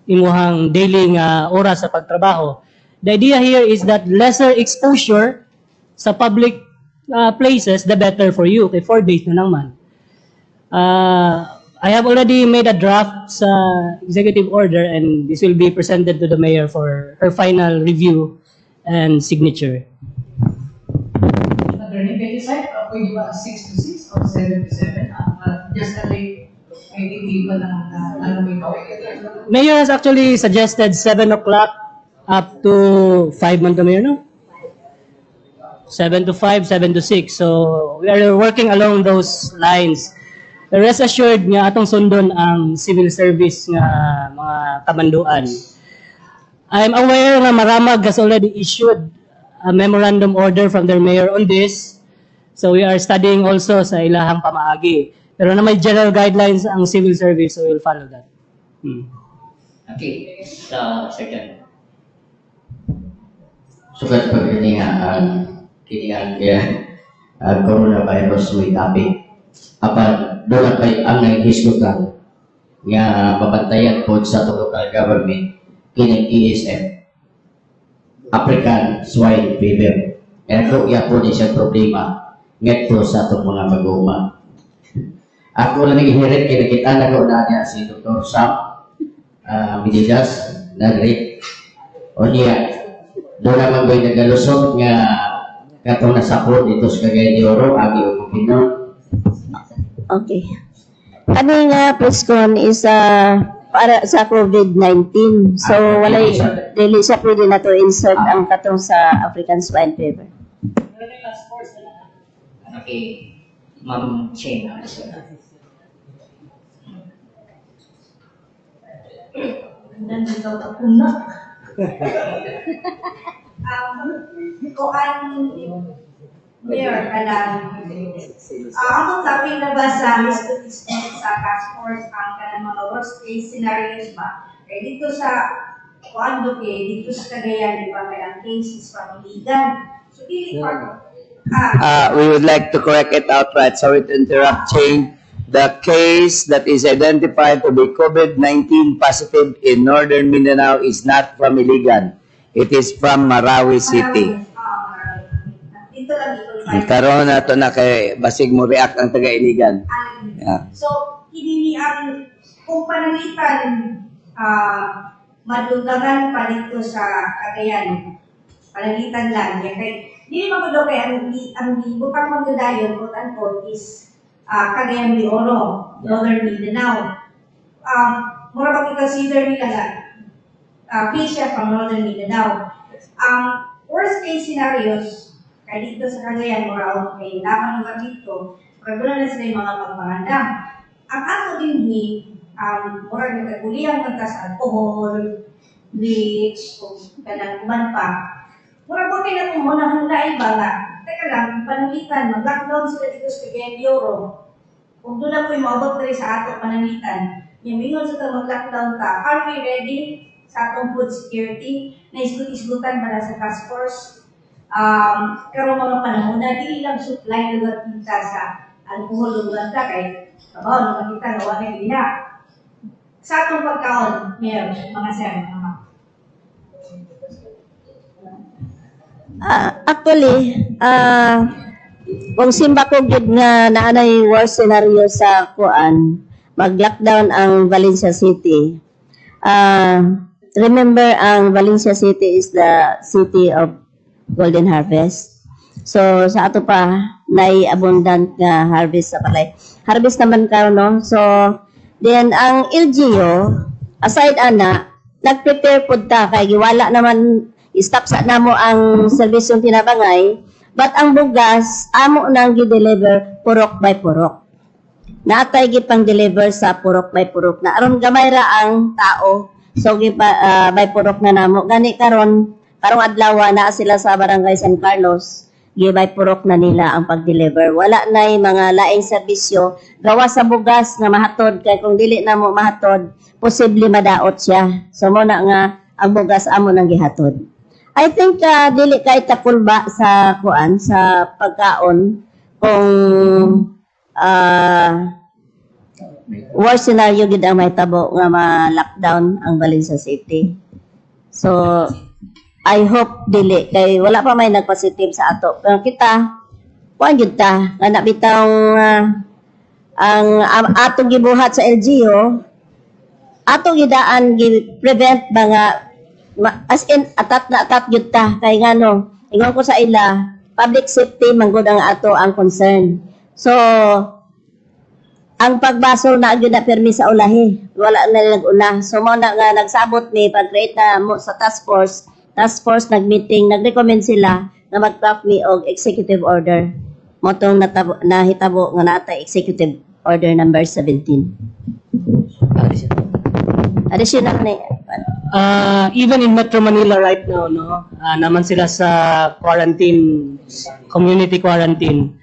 imuhang daily nga oras sa pagtrabaho. The idea here is that lesser exposure sa public places, the better for you. Okay, 4 days na lang man. I have already made a draft sa executive order and this will be presented to the mayor for her final review and signature. Attorney, can you decide pwede ba 6 to 6 or 7 to 7? Just that may titipan ng may kawin. Mayor has actually suggested 7 o'clock up to 5 man to Mayor, no? 7 to 5, 7 to 6. So we are working along those lines. Rest assured nga atong sundon ang civil service nga mga kamanduan. I'm aware na Maramag has already issued a memorandum order from their mayor on this. So we are studying also sa ilahang pamaagi. Pero na may general guidelines ang civil service, so we'll follow that. Okay, second. Sugat pagkini ang coronavirus may topic. Apan doon kay ang naghisgutan nga mabantayan po sa local government kining ESF, African Swine Fever. Ito po ni siya problema ngeto sa itong mga mag-uuma. Ako lang nag-ihirit, kinakita na ko na niya si Dr. Sam Medidas, nag-rate. O niya, doon naman ko'y nagalusot nga katong nasakot dito sa Cagayan de Oro, agi o Pinon. Okay. Kaning presscon is para sa COVID-19. So walay dili siya pwede na to insert ang katong sa African Swine Fever. Okay, Ma'am Chen. Mayor, ako sabi na ba sa task force ang kanang mga worst case scenarios ba? Dito sa Kuando dito sa Cagayan, di ba, may ang cases pamiligan. So, dili part We would like to correct it outright. Sorry to interrupt, Ching. The case that is identified to be COVID-19 positive in Northern Mindanao is not from Iligan. It is from Marawi City. Dito lang Karon na ito na kay basig mo react ang taga-Iligan. Yeah. So, hindi ang kung panalitan madugangan pa dito sa Cagayan, panalitan lang. Kaya, hindi naman ko kaya ang ibutang magdadayon, quote-unquote, is Cagayan de Oro, Northern Mindanao. Mura pag i-consider nila na patient from Northern Mindanao. Worst case scenarios, kaya dito sa Cagayan, mura okay, laman ng dito, pagkulan na sila yung mga pagpangandam. Ang ato din mura ng kaguliang magkas alcohol, bleach, o kanang uman pa. Mura po kayo na kung muna hangla iba nga. Teka lang, panulitan, mag-lockdown sila dito sa Cagayan de Oro. kung doon na po maabot diri sa ato panangitan, yung mingon sa ito mag-lockdown ta, are we ready sa atong food security? Na isgut-isgutan para sa task force? Karong mga panahon na di lang supply lugar kita sa alcohol lugar ta kay trabaho naman kita na wala na diha. Sa atong pagkaon, Mayor, mga sir, mga ma'am. Actually, kung simba ko gud nga naanay worst scenario sa kuan, mag-lockdown ang Valencia City. Remember, ang Valencia City is the city of golden harvest. So, sa ato pa, nay abundant nga harvest sa palay. Harvest naman ka, no? So, then, ang LGU, aside ana, nag-prepare po ta, kay giwala naman, stop sa namo ang serbisyong tinabangay, but ang bugas, amo nang gi-deliver purok by purok. Naatay gipang deliver sa purok by purok na aron gamay ra ang tao, so by purok na namo. Gani karon karong adlaw na sila sa Barangay San Carlos, by purok na nila ang pag-deliver. Wala nay mga laing serbisyo gawa sa bugas nga mahatod, kay kung dili na mo mahatod, posible madaot siya. So mo na nga ang bugas amo nang gihatod. I think dili kay takulba sa kuan sa pagkaon kung worst scenario gid ang mahitabo nga ma-lockdown ang Valencia City. So I hope dili kay wala pa may nagpositive sa ato. Pero kita kuan gyud ta nga bitaw ang atong gibuhat sa LGU atong gidaan gi-prevent mga as in atat na atat gyud ta kay ngano ingon ko sa ila public safety manggod ang ato ang concern. So ang pagbasol na gyud na permi sa ulahi wala na nag-una. So mo na nga nagsabot ni pag-create na mo sa task force nag-meeting, nag-recommend sila na mag-draft ni og executive order mo tong nahitabo nga natay executive order number 17. Additional na even in Metro Manila right now, no, naman sila sa quarantine, community quarantine.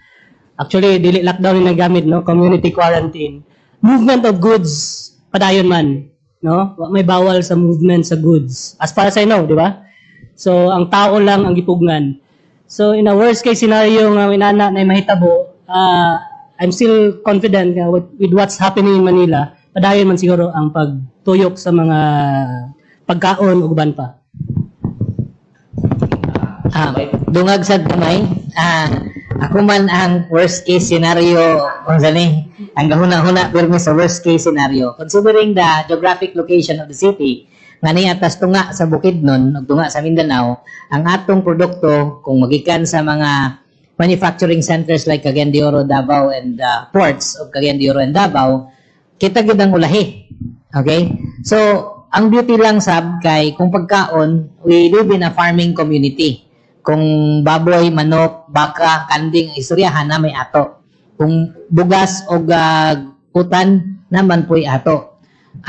Actually, dili lockdown yung nagamit, no, community quarantine. Movement of goods, padayon man, no, may bawal sa movement sa goods. As far as I know, di ba? So, ang tao lang ang gipugnan. So, in a worst case scenario nga inana na mahitabo, I'm still confident with what's happening in Manila. Padayon man siguro ang pagtuyok sa mga pagkaon ug uban pa. Dungag sad kamay. Ako man ang worst case scenario unsa ang gahuna-huna pirmi sa worst case scenario. Considering the geographic location of the city, nga niya atas tunga sa Bukidnon ug tunga sa Mindanao, ang atong produkto kung magikan sa mga manufacturing centers like Cagayan de Oro, Davao and ports of Cagayan de Oro and Davao, kita gid ang ulahi. Okay? So, ang beauty lang sab kay kung pagkaon, we live in a farming community. Kung baboy, manok, baka, kanding, istoryahan na may ato. Kung bugas o utan naman po'y ato.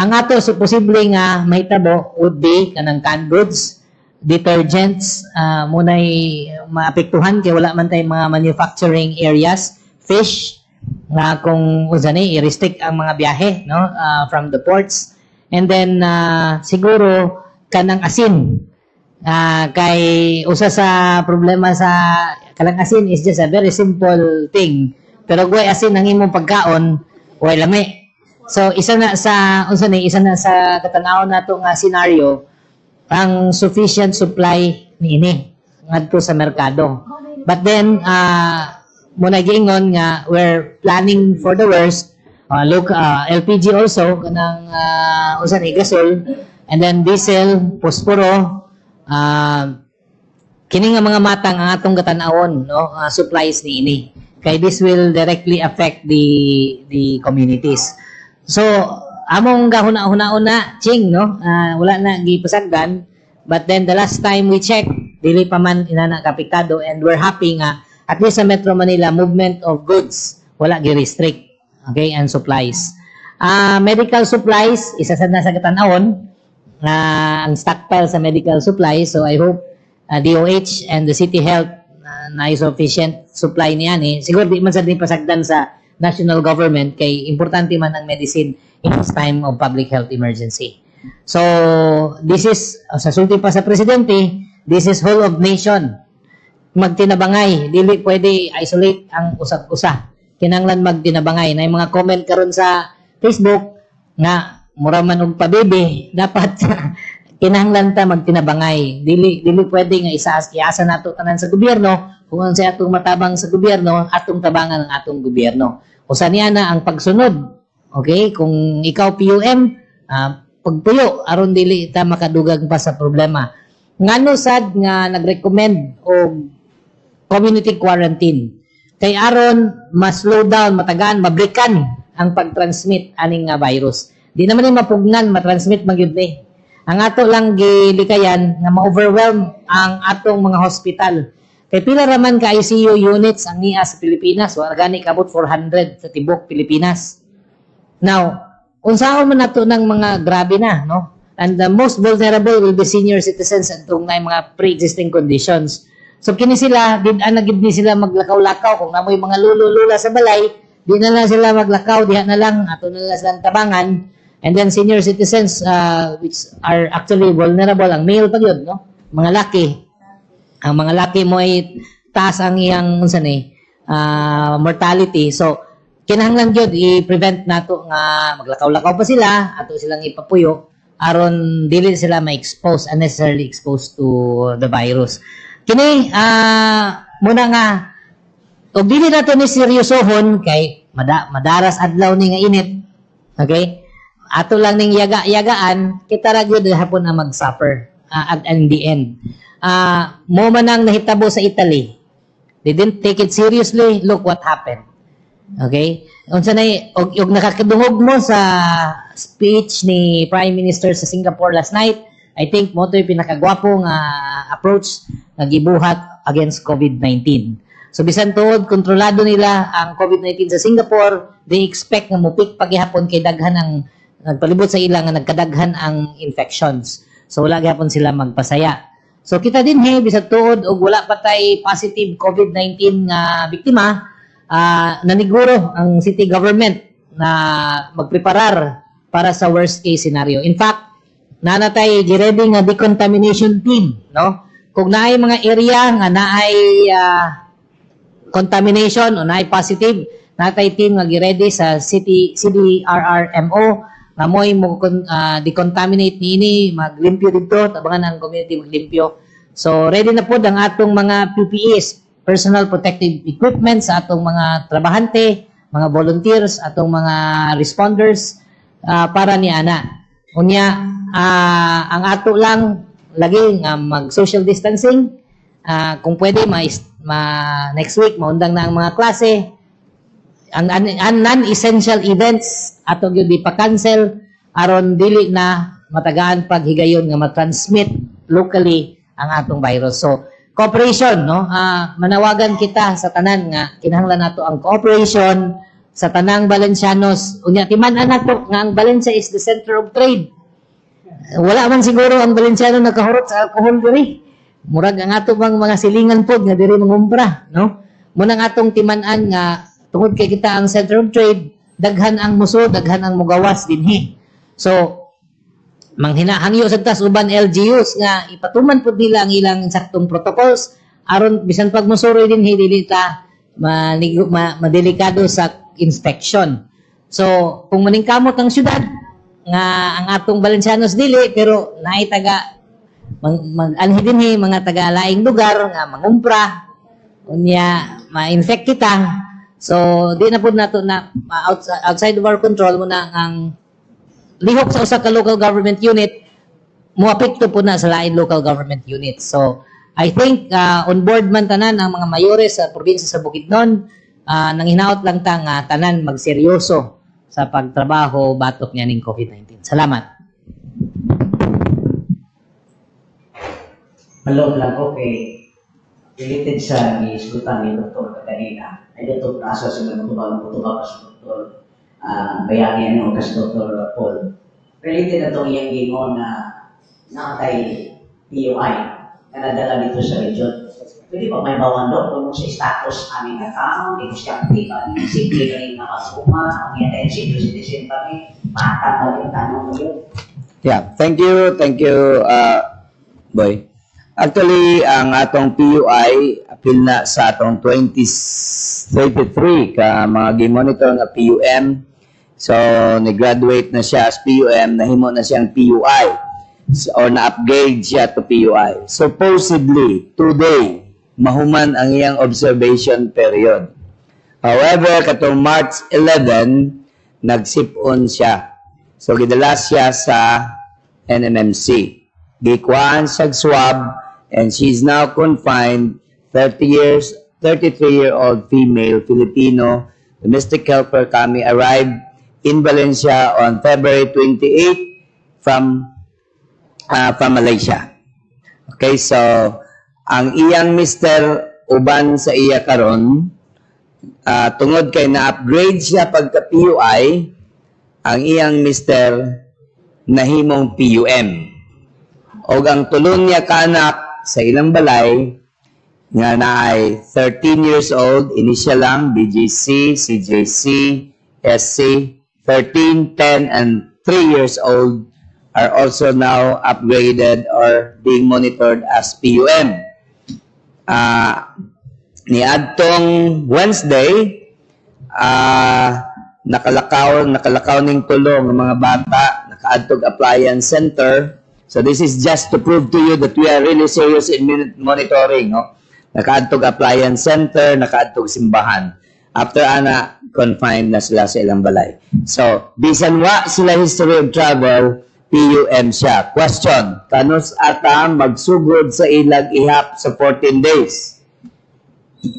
Ang ato, so posible nga may tabo would be kanang canned goods, detergents, muna'y maapektuhan kaya wala man tayong mga manufacturing areas, fish, nga kung i-restrict ang mga biyahe, no, from the ports. And then, siguro, kanang asin. Kay usa sa problema sa kanang asin is just a very simple thing. Pero kung asin ang imong pagkaon, way lami. So, isa na sa katanaw nato nga scenario, ang sufficient supply niini ngadto sa merkado. But then, muna giingon nga we're planning for the worst. Look, LPG also kanang gasol, and then diesel, posporo, kini nga mga matang ang atong gatanawon, no, supplies niini. Kay this will directly affect the communities. So, among gahuna-huna, ching, no, wala na gipasagdan, but then the last time we check, dili pa man inana kapiktado, and we're happy nga at least sa Metro Manila, movement of goods wala gi-restrict, okay, and supplies. Medical supplies, isa sa nasa katanawon, ang stockpile sa medical supplies. So I hope DOH and the City Health na sufficient supply niyan. Siguro di man sa pasagdan sa national government kay importante man ang medicine in this time of public health emergency. So, this is, sa sulti pa sa presidente, this is whole of nation. Magtinabangay, dili pwede isolate ang usag-usa. Kinanglan magtinabangay. Na yung mga comment karon sa Facebook nga mura man og pabibi, dapat kinahanglan ta magtinabangay. Dili pwede nga iasa nato tanan sa gobyerno kung ano sa atong matabang sa gobyerno, atong tabangan ang atong gobyerno. Usa niya na ang pagsunod. Okay? Kung ikaw PUM, pagpuyo aron dili ta makadugag pa sa problema. Ngano sad nga nagrecommend og community quarantine. Kay aron ma-slow down, matagaan, mabrikan ang pag-transmit aning nga virus. Di naman ni mapugnan, matransmit magyud ni. Ang ato lang gilikayan nga ma-overwhelm ang atong mga hospital. Kay pila raman ka ICU units ang niya sa Pilipinas, wa gani kabot 400 sa tibok Pilipinas. Now, unsaon man nato ng mga grabe na, no? And the most vulnerable will be senior citizens at itong mga pre-existing conditions. So kini sila, nagid ni sila maglakaw-lakaw kung namoy mga lula sa balay, di na lang sila maglakaw, diha na lang, ato na lang silang tabangan. And then senior citizens which are actually vulnerable, ang male pa yun, no? Mga laki. Ang mga laki mo ay taas ang iyang mortality. So, kinahanglan yun, i-prevent nato nga maglakaw-lakaw pa sila, ato silang ipapuyo, aron dili sila ma-expose, unnecessarily exposed to the virus. Kini, muna nga, og dili nato ni seryosohon, kay madaras adlaw ni nga init, okay? Ato lang ning yaga-yagaan, kita ra gyud hapon na mag-suffer in the end. Mo man ang nahitabo sa Italy. They didn't take it seriously. Look what happened. Okay? Unsa nay og nakakadungog mo sa speech ni Prime Minister sa Singapore last night, I think mo to yung pinakagwapong approach na gibuhat against COVID-19. So bisan tuod kontrolado nila ang COVID-19 sa Singapore, they expect nga mupik paghihapon kay daghan ang nagpalibot sa ilang nga nagkadaghan ang infections. So wala gyapon sila magpasaya. So kita din bisag tuod og wala patay positive COVID-19 nga biktima, naniguro ang city government na magpreparar para sa worst case scenario. In fact, nanatay gi-ready nga decontamination team, no? Kung naay mga area nga naay contamination o naay positive, natay team nga gi-ready sa CDRRMO na mo'y decontaminate niini, maglimpyo dito, tabangan ang community maglimpyo. So, ready na po ang atong mga PPEs, personal protective equipment sa atong mga trabahante, mga volunteers, atong mga responders para ni ana. Unya, ang ato lang lagi nga mag-social distancing. Kung pwede, next week, maundang na ang mga klase. Ang non-essential events ato gyud ipa-cancel aron dili na matagaan paghigayon nga ma-transmit locally ang atong virus. So cooperation, no? Manawagan kita sa tanan nga kinahanglan nato ang cooperation sa tanang Valencianos. Unya timan-an nato nga ang Valencia is the center of trade. Wala man siguro ang Valenciano nakahurot sa alcohol diri. Murag ang ato bang mga silingan pod nga diri mangumpra, no? Munang atong timan-an nga tungod kay kita ang center of trade, daghan ang muso, daghan ang mugawas dinhi. So, manghinahangyo sa tas uban LGUs nga ipatuman pud nila ang ilang saktong protocols aron bisan pag musuroy dinhi dili ta madelikado sa inspection. So, kung maningkamot ang syudad nga ang atong Valencianos dili pero naay taga anhi dinhi mga taga laing lugar nga mangumpra unya ma-infect kita. So, di na po nato na outside of our control mo na ang lihok sa usa ka local government unit muapekto po na sa lain local government units. So, I think on board man tanan ang mga mayores sa probinsya sa Bukidnon, nanghinaot lang ta nga tanan magseryoso sa pagtrabaho batok niya ning COVID-19. Salamat. Hello lang ko kay related sa isgutan ni Dr. Katanina. Ay Dr. Taso sa mga matubang sa Dr. Bayani ano kas Dr. Paul. Related na itong iyang gingon na nakatay PUI na nadala dito sa region. Pwede pa may bawando kung sa status aming account, di ko siya pipa, simple ka rin nakasuma, ang yan ay citizen kami, matang ka rin tanong mo yun. Yeah, thank you, Boy. Actually, ang atong PUI, apil na sa atong 2033 ka mga gi-monitor nga PUM. So, nag-graduate na siya as PUM, nahimo na siyang PUI. Or na-upgrade siya to PUI. Supposedly, today, mahuman ang iyang observation period. However, katong March 11, nagsipon siya. So, gidala siya sa NMMC. Gikuhaan siya swab, and she's now confined, 33-year-old female, Filipino, domestic helper kami, arrived in Valencia on February 28 from Malaysia. Okay, so, ang iyang Mr. uban sa iya karon, tungod kay na-upgrade siya pagka-PUI, ang iyang Mr. nahimong PUM. O ang tulong niya kaanak sa ilang balay, nga na ay 13 years old, initial lang, BGC, CJC, SC, 13, 10, and 3 years old are also now upgraded or being monitored as PUM. Niadtong Wednesday, nakalakaw ning tulong ng mga bata, nakaadtog appliance center. So this is just to prove to you that we are really serious in monitoring. No? Nakaadtog appliance center, nakaadtog simbahan. After ana, confined na sila sa ilang balay. So, bisan wa sila history of travel, PUM siya. Question, kanos ata magsugod sa ilag ihap sa 14 days?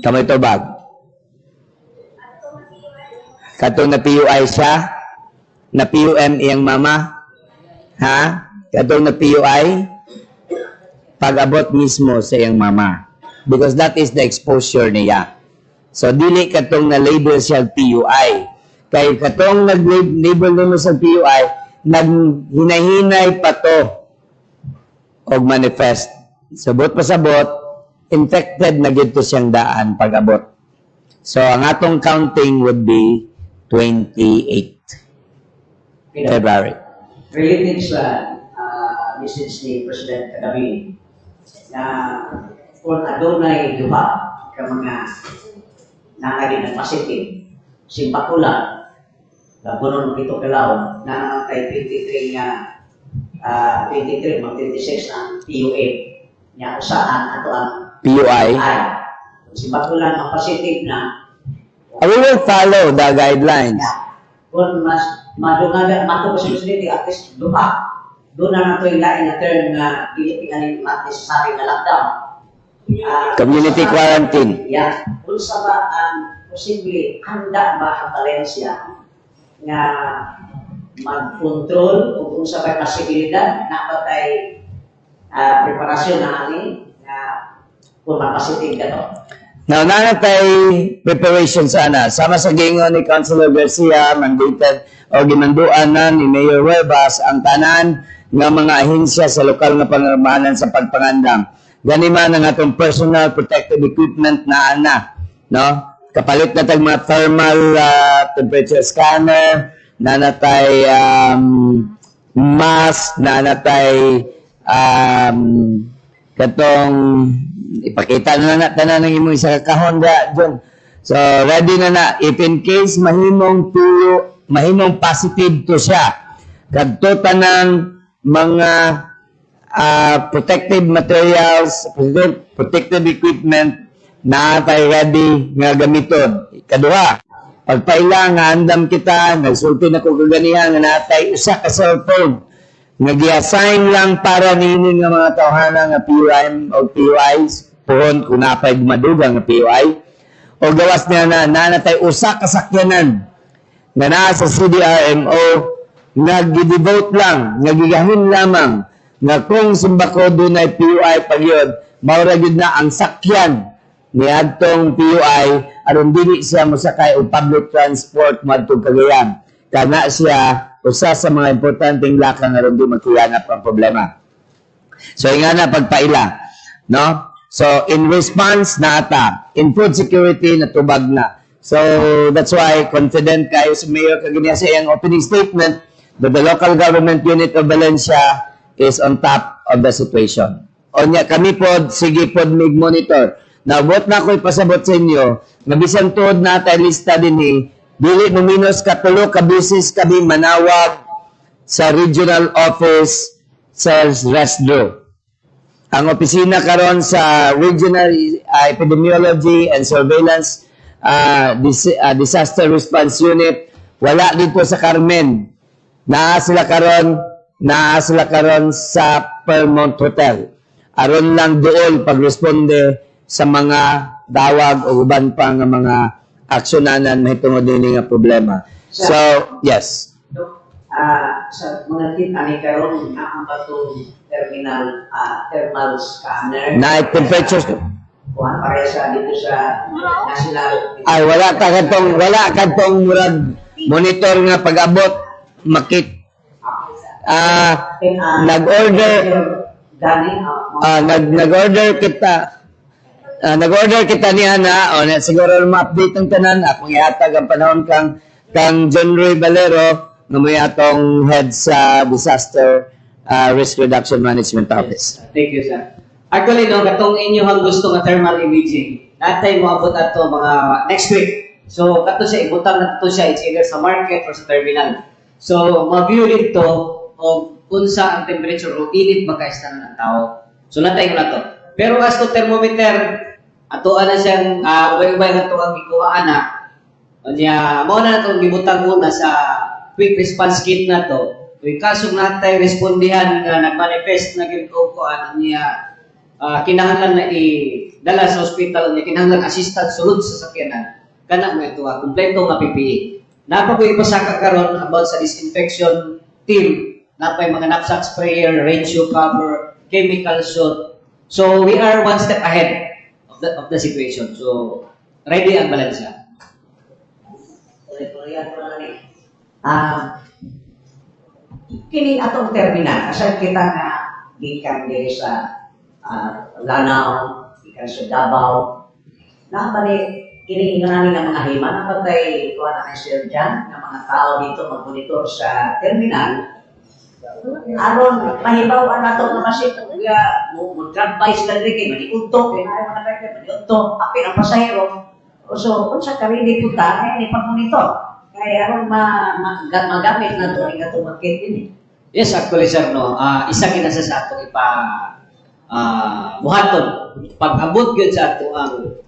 Kamay to bag. Katong na PUI siya? Na PUM iyang mama? Ha? Katong na PUI? Pag-abot mismo sa iyang mama. Because that is the exposure niya. So, dili katong na-label siya PUI. Kaya katong nag-label nimo sa PUI, naghinay-hinay pa to og manifest. Sabot pa sabot, infected na gito siyang daan pag-abot. So, ang atong counting would be 28 February. Related sa message ni President kagabi na kung adunay duha ka mga nangarin ng positive, simpakulan, labunon pito kalaw, na naman kay 23 nga 23, mag 26 ang PUA niya usaan ato ang PUI. Simpakulan ang positive na We will follow the guidelines. kung mas madungaga mato posibility at least duha, doon na nato yung lain na term na dilipinan at necessary na lockdown. Community quarantine. Yeah. Kung sa ba ang posible, handa ba ang Valencia nga mag-control o kung sa ba posibilidad na patay preparasyon na ani na kung mapositive ka to? Now, nanatay preparation sana. Sama sa gingon ni Councilor Garcia, mandated o gimanduan na ni Mayor Huevas ang tanan ng mga ahensya sa lokal na pangamahanan sa pagpangandam. Gani man ang atong personal protective equipment na ana, no? Kapalit na tag mga thermal temperature scanner, nanatay mask, nanatay katong ipakita na tanan ng imong isa ka kahon diyan. So ready na if in case mahimong positive to siya. Kadto tanang mga protective materials, protective equipment na tayo ready nga gamiton. Kaduha, pagpaila nga andam kita, nagsulti na ko kaganihan nga natay usa ka cellphone nga gi-assign lang para ninin nga mga tawhana nga PUI o PUIs, puhon kung napay madugang nga PUI, o gawas niya na nanatay usa ka sakyanan nga naa sa CDRMO nga gi-devote lang, nga gigahin lamang nga kung simbako dunay PUI pagyod, maura gyud na ang sakyan ni adtong PUI aron dili siya mosakay og public transport madtong Cagayan. Kana siya usa sa mga importanteng lakang aron di magkuyanap ang problema. So ingana pagpaila, no? So, in response, nata. In food security, natubag na. So, that's why confident kayo sa Mayor kaginiya sa iyang opening statement that the local government unit of Valencia is on top of the situation. Onya, kami pod, sige pod mig-monitor. Nabot na ako'y pasabot sa inyo, nga bisan tuod na tayo lista din dili mo minus katulo ka business kami manawag sa regional office sa Resdro. Ang opisina karon sa Regional Epidemiology and Surveillance Disaster Response Unit wala dito sa Carmen. Naa sila karon sa Fairmont Hotel. Aron lang doon pagresponde sa mga dawag o uban pa nga mga aksyonanan mahitungod din nga problema. So, yes. Sa mga ani karon ang batong terminal thermal scanner Night temperatures. kuan para sa dito sa national Ay wala kadtong murag monitor nga pag-abot makit nag-order kita niya na siguro ma-update ang tanan akong ihatag ang panahon kang John Roy Valero nga may atong head sa Disaster Risk Reduction Management Office. Thank you, sir. Actually, no, katong inyong gusto nga thermal imaging, natay mo abot ato mga next week. So, kato siya, ibutang na to siya, it's either sa market or sa terminal. So, ma-view dito o unsa ang temperature o init makaistan ng tao. So, natay ko na to. Pero as to thermometer, ato na siyang ubay-ubay na to ang gikuhaan na. Mao na itong gibutang una sa quick response kit na to. Kung kasong natay respondihan nga nag-manifest na ginkuhaan niya kinahanglan na i-dala sa hospital niya, kinahanglan assistance sulod sa sakyanan. Kana mo ito, kompleto nga PPE. Napagoy pasaka karon about sa disinfection team, napay mga knapsack sprayer, rain shoe cover, chemical suit. So we are one step ahead of the situation. So ready ang Valencia. Kini atong terminal asal kita nga gikan diri sa Lanao, gikan sa Davao. Nabali kini ingani nga mga himan napatay kuha na Sir Jan nga mga tao dito mag-monitor sa terminal. Aron mahibaw nato nga masit nga mo advice na diri kay maniudto kay mga nagay maniudto apil ang pasahero. So unsa ka ready puta ni pag-monitor. Kaya aron magamit na ito ang itong market ini. Yes, actually sir, no, isa kinasa sa ato buhaton. Pag-abot yun sa ato ang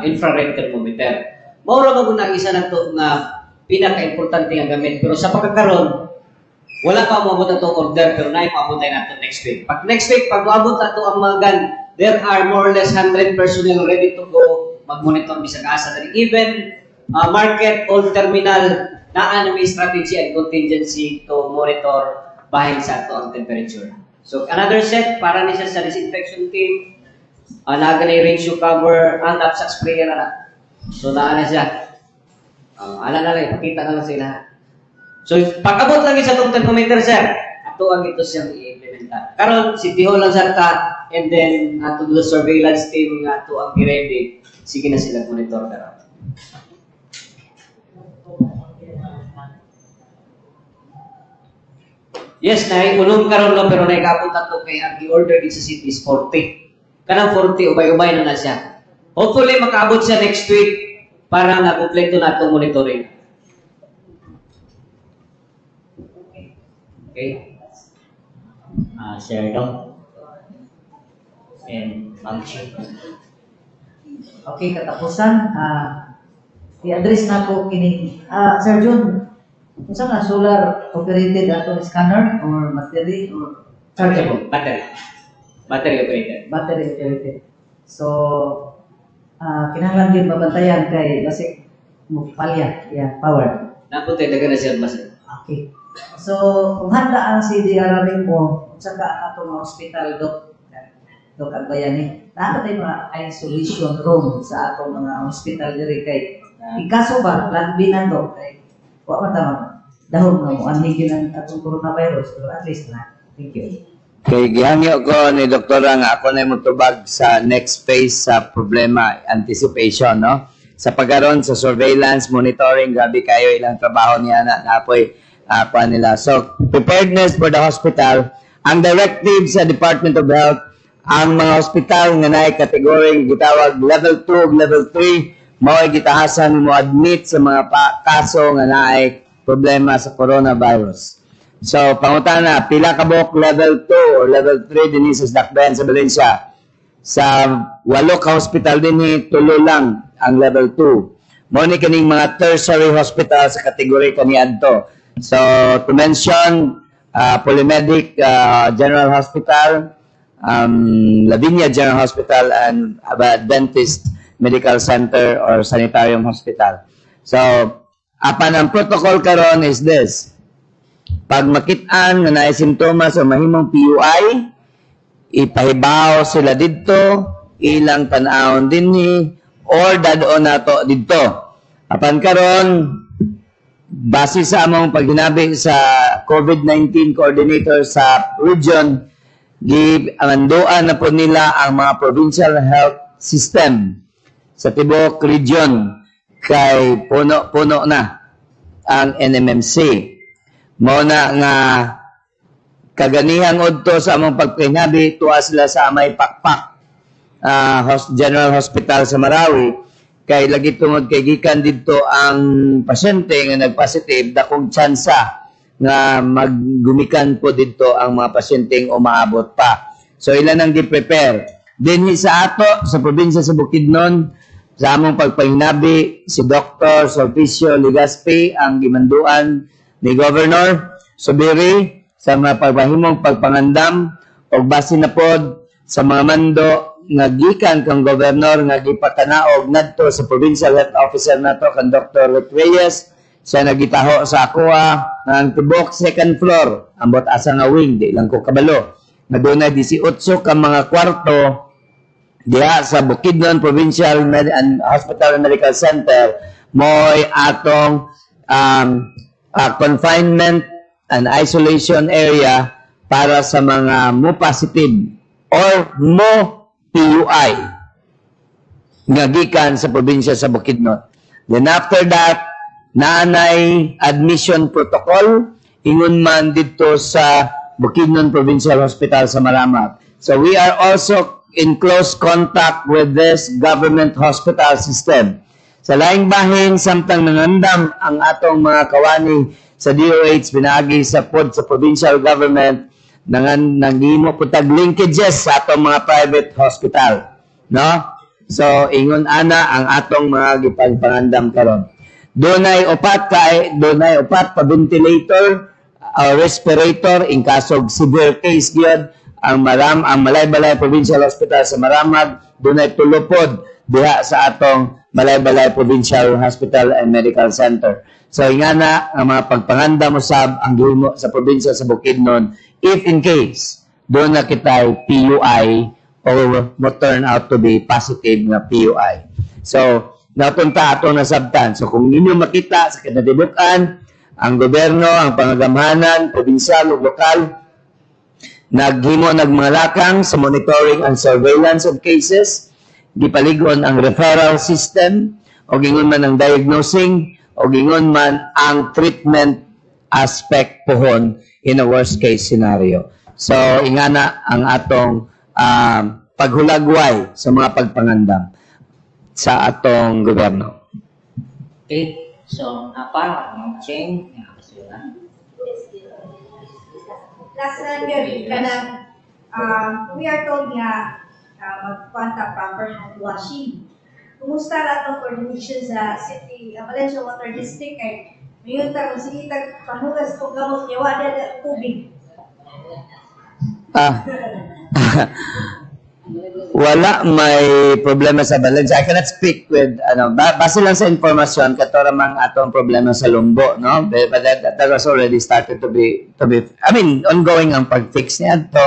infrared thermometer. Maura maguna isa na ito nga pinaka-importante nga gamit. Pero sa pagkakaroon, wala pa maabot na itong order, pero na-ipaabot tayo na ito next week. Pag next week, pag maabot na ito ang mga gun, there are more or less 100 personnel ready to go mag-monitor bisag asa. Even market or terminal na may strategy and contingency to monitor bahin sa ato ang temperature. So another set para ni siya sa disinfection team, naga na rain shoe cover, ang knapsack sprayer na. So na siya. Ala na lang, ipakita na lang sila. So pag-abot lang sa itong thermometer sir, ato ang ito siyang i-implementa. Karon City Hall lang sir ta, and then ato the surveillance team nga ato ang i-ready. Sige na sila monitor karon. Yes, unong karon lang pero naikabot ato kay ang i-order din sa city is 40. Kanang 40 ubay-ubay na siya. Hopefully makaabot siya next week para na kompleto na itong monitoring. Okay. Sir Dong and Ma'am Chi. Okay, katapusan. I-address na ko kini. Sir Jun, unsa nga solar operated ato scanner or battery or chargeable? Battery. Battery operated. Battery operated. So, kinahanglan gyud mabantayan kay basic mo palya power. Napunta daga na siya basta. Okay. So, kung handa ang CDR mo, unsa ka ato nga hospital Dok Agbayani, naatay mga isolation room sa ato mga hospital diri kay ikaso ba lagbinan do kay wa man tama dahon nga mo anhigin ang atong coronavirus pero at least na. Thank you. Kay gihangyo ko ni doktora nga ako na mutubag sa next phase sa problema, anticipation, no? Sa pagkaroon sa surveillance, monitoring, grabe kayo ilang trabaho niya na apoy kuha nila. So, preparedness for the hospital, ang directive sa Department of Health, ang mga hospital nga naay kategoring gitawag level 2 level 3 mao gitahasan mo admit sa mga kaso nga naay problema sa coronavirus. So, pangutana, pila ka buok level 2 or level 3 din sa Dakbayan sa Valencia. Sa 8 ka hospital din tulo lang ang level 2. Mao ni kaning mga tertiary hospital sa kategory kaniadto. So, to mention, Polymedic General Hospital, Lavinia General Hospital, and Adventist Medical Center or Sanitarium Hospital. So, apan ang protocol karon is this. Pag makitaan nga naay simptomas o mahimong PUI, ipahibaw sila dito, ilang tanawon dinhi, or dadoon nato dito. Apan karon, base sa among paghinabi sa COVID-19 coordinator sa region, giamanduan na po nila ang mga provincial health system sa tibok region kay puno-puno na ang NMMC. Mao na nga kaganihang udto sa among pagpahinabi tuwa sila sa Amay Pakpak General Hospital sa Marawi kay lagi tungod kay gikan didto ang pasyente nga nagpositive dakong tsansa nga maggumikan po didto ang mga pasyenteng umaabot pa. So ilan ang gi-prepare. Dinhi sa ato sa probinsya sa Bukidnon sa among pagpahinabi si Dr. Sulpicio Legaspi ang gimanduan ni Governor Subiri sa mga pagpahimong pagpangandam o base na pod sa mga mando nga gikan kang gobernador nga gipatanaog nadto sa provincial health officer nato kang Dr. Rick Reyes. Siya nagitaho sa akoa ang tibok second floor ambot asa nga wing di lang ko kabalo na doon 18 ka mga kwarto diha sa Bukidnon Provincial Hospital and Medical Center mo'y atong confinement and isolation area para sa mga mo positive or mo PUI nga gikan sa probinsya sa Bukidnon. Then after that, naanay admission protocol ingon man dito sa Bukidnon Provincial Hospital sa Maramat. So we are also in close contact with this government hospital system. Sa laing bahin, samtang nangandam ang atong mga kawani sa DOH, pinagi sa pod sa provincial government, nanghimo po tag linkages sa atong mga private hospital. No? So, ingon ana ang atong mga gipagpangandam karon. Dunay upat pa ventilator o respirator in kaso severe case gyud ang Malay-Balay Provincial Hospital sa Maramag, dunay tulupod diha sa atong Malay-Balay Provincial Hospital and Medical Center. So, ingana ang mga pagpangandam usab ang gihimo sa probinsya sa Bukidnon if in case doon na kitay PUI or mo turn out to be positive na PUI. So, napunta ato na sabtan. So, kung ninyo makita sa kinatibukan, ang gobyerno, ang pangagamhanan, probinsyal o lokal, nagmalakang sa monitoring and surveillance of cases, gipaligon ang referral system, o gingon man ang diagnosing, o gingon man ang treatment aspect pohon in a worst case scenario. So, ingana ang atong paghulagway sa mga pagpangandam sa atong gobyerno. Okay, so apa ang change nga kasulan? Last na yun, kanang we are told nga mag-contact proper hand washing. Kumusta na itong coordination sa City, Valencia Water District kay mayon ta kung sige pahugas kung gamot niya wala na tubig. Wala may problema sa Valencia. I cannot speak with base lang sa informasyon kato ramang atong problema sa Lumbo, no? But that was already started to be I mean ongoing ang pag-fix niya to.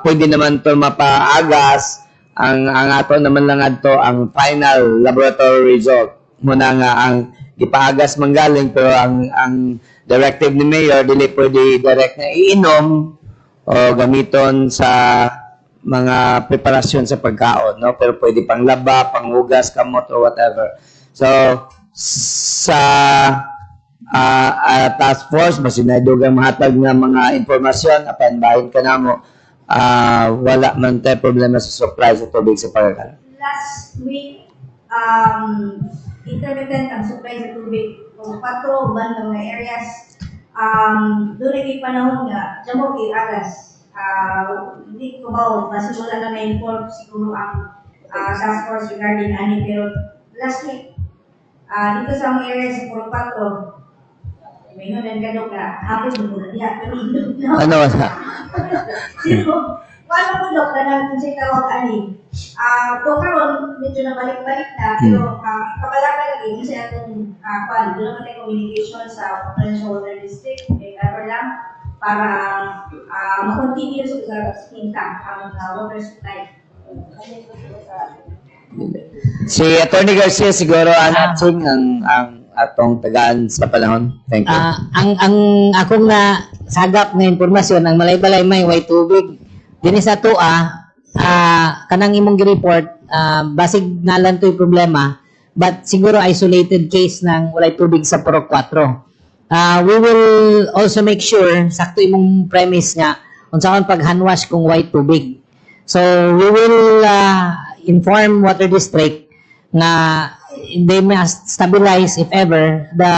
Pwede naman to mapaagas ang ato naman lang adto ang final laboratory result muna nga ang ipaagas manggaling pero ang directive ni Mayor dili pwede direct na iinom o gamiton sa mga preparasyon sa pagkaon, no? Pero pwede pang laba, panghugas, kamot, or whatever. So, sa task force, masinadugang mahatag nga mga informasyon, apan bahin ka na mo, wala man tayo problema sa supply sa tubig sa pagkakan. Last week, intermittent ang supply sa tubig. Kung 4 bandang na areas, doon ay panahon nga, dyan mo agas. Hindi ko ba, masimula na na-inform siguro ang task force regarding ani, pero last week, dito sa mga areas sa Puro 4, may nun ang ganong ka, hapon mo na diya, pero Ano wala? paano po dok na nang sa tawag ani? Kung karon medyo na balik-balik na, pero kabalaka lagi kasi atong doon naman tayo communication sa Potential Water District, cover lang, para ma-continue sa kinta ang water supply. Si Attorney Garcia siguro answering ang atong tagaan sa panahon. Thank you. Ang akong na sagap nga impormasyon ang malay-balay may way tubig dinhi sa tua kanang imong gi-report basig nalan to'y problema but siguro isolated case ng walay tubig sa Purok 4. We will also make sure sakto imong premise nga unsaon pag-handwash kung white tubig. So we will inform Water District na they must stabilize if ever the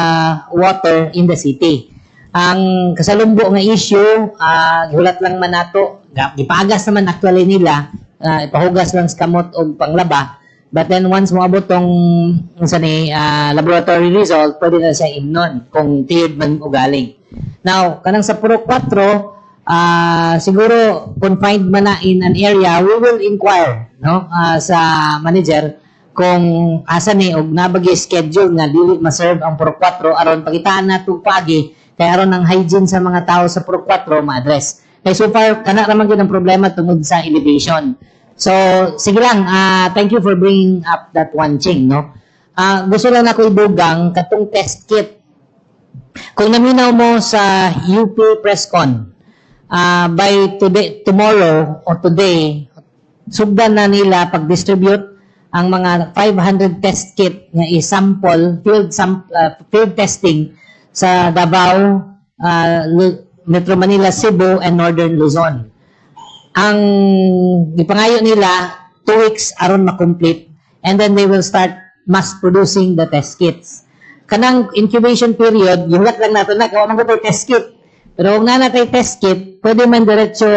water in the city. Ang kasalumbo nga issue, gihulat lang man nato, gipagas naman actually nila, ipahugas lang sa kamot o panglaba. But then once moabot tong laboratory result, pwede na siya imnon kung tiyod man o galing. Now, kanang sa Purok 4, siguro confined man na in an area, we will inquire no sa manager kung asa ni og nabagi schedule nga dili ma-serve ang Purok 4 aron pagitaan nato pagi kay aron ang hygiene sa mga tao sa Purok 4 ma-address. Kay so far kana ra man gyud ang problema tungod sa elevation. So sige lang, thank you for bringing up that one thing, no. Gusto lang ako idugang katong test kit. Kung naminaw mo sa UP Presscon, by today, tomorrow or today, sugdan na nila pag-distribute ang mga 500 test kit nga i-sample, field testing sa Davao, Metro Manila, Cebu, and Northern Luzon. Ang ipangayo nila, 2 weeks aron ma-complete, and then they will start mass producing the test kits. Kanang incubation period, yung lang nato na, kawa man ko test kit. Pero kung nanatay test kit, pwede man diretso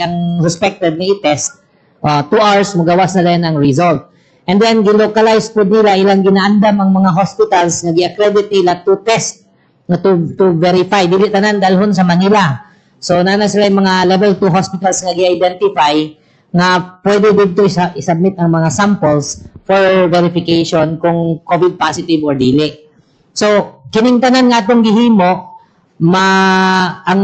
ang suspected na i-test. 2 hours, magawas na rin ang result. And then, gilocalize po nila ilang ginaandam ang mga hospitals na gi-accredit nila to test, na to verify. Dili tanan dalhon sa Manila. So, nana sila yung mga level 2 hospitals nga gi-identify na pwede dito isubmit ang mga samples for verification kung COVID positive or dili. So, kining tanan nga itong gihimo, ang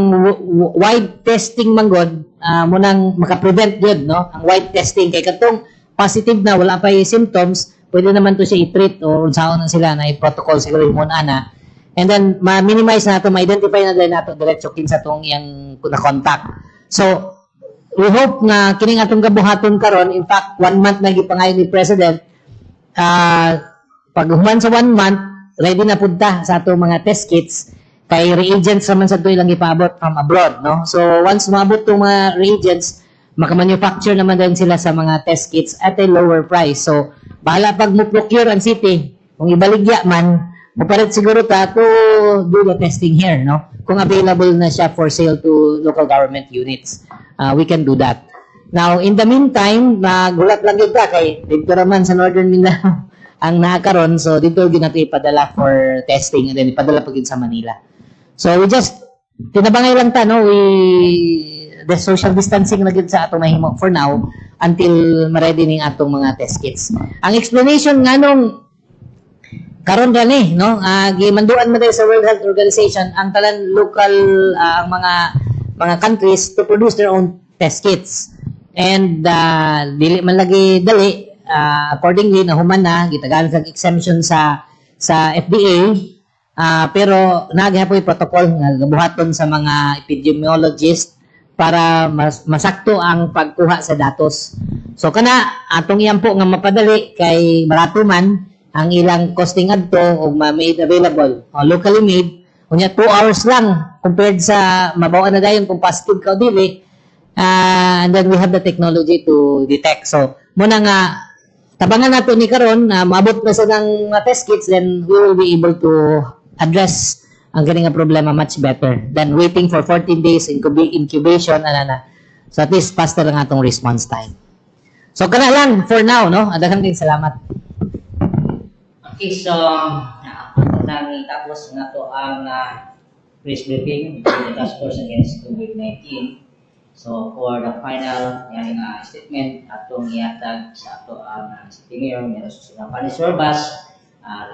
wide testing manggod munang makaprevent yun, no? Ang wide testing kay katong positive na wala pa yung symptoms, pwede naman to siya i-treat o unsaon na sila na i-protocol siguro yung ana. And then ma-minimize na to, ma-identify na din nato diretso kinsa tong yang na-contact. So we hope na kining atong gabuhaton karon, in fact 1 month na gipangayo ni President, pag human sa 1 month ready na punta sa atong mga test kits. Kay reagents naman sa ito ilang ipaabot from abroad, no? So, once maabot itong mga reagents, makamanufacture naman din sila sa mga test kits at a lower price. So, bahala pag mo-procure ang city, kung ibaligya man, mapalit siguro ta to do the testing here, no? Kung available na siya for sale to local government units, we can do that. Now, in the meantime, nagulat lang yun kay dito naman sa Northern Mindanao ang nakakaroon. So, dito yun natin ipadala for testing and then ipadala pag yun sa Manila. So we just tinabangay lang ta, no, the social distancing na gid sa atong mahimo for now until ma-ready ning atong mga test kits. Ang explanation nganong karon gani, no, gimanduan man sa World Health Organization ang talan local ang mga countries to produce their own test kits. And dili man lagi dali, accordingly nahuman na gitagaan sa exemption sa FDA. Pero naghapoy protocol nga gabuhaton sa mga epidemiologist para masakto ang pagkuha sa datos. So kana atong iyampo nga mapadali kay barato man ang ilang costing adto og ma-made available o locally made unya 2 hours lang compared sa mabawaan na dayon kung positive ka o dili. And then we have the technology to detect. So muna nga tabangan nato ni karon na maabot na sa ng test kits, then we will be able to address ang ganing nga problema much better than waiting for 14 days incubation ana. So at least faster lang atong response time. So kana lang for now, no? Daghang salamat. Okay, so nang tapos na to ang press briefing with the task force against COVID-19. So for the final statement atong ihatag sa ato ang City Mayor ni Rosina Panis-Urbas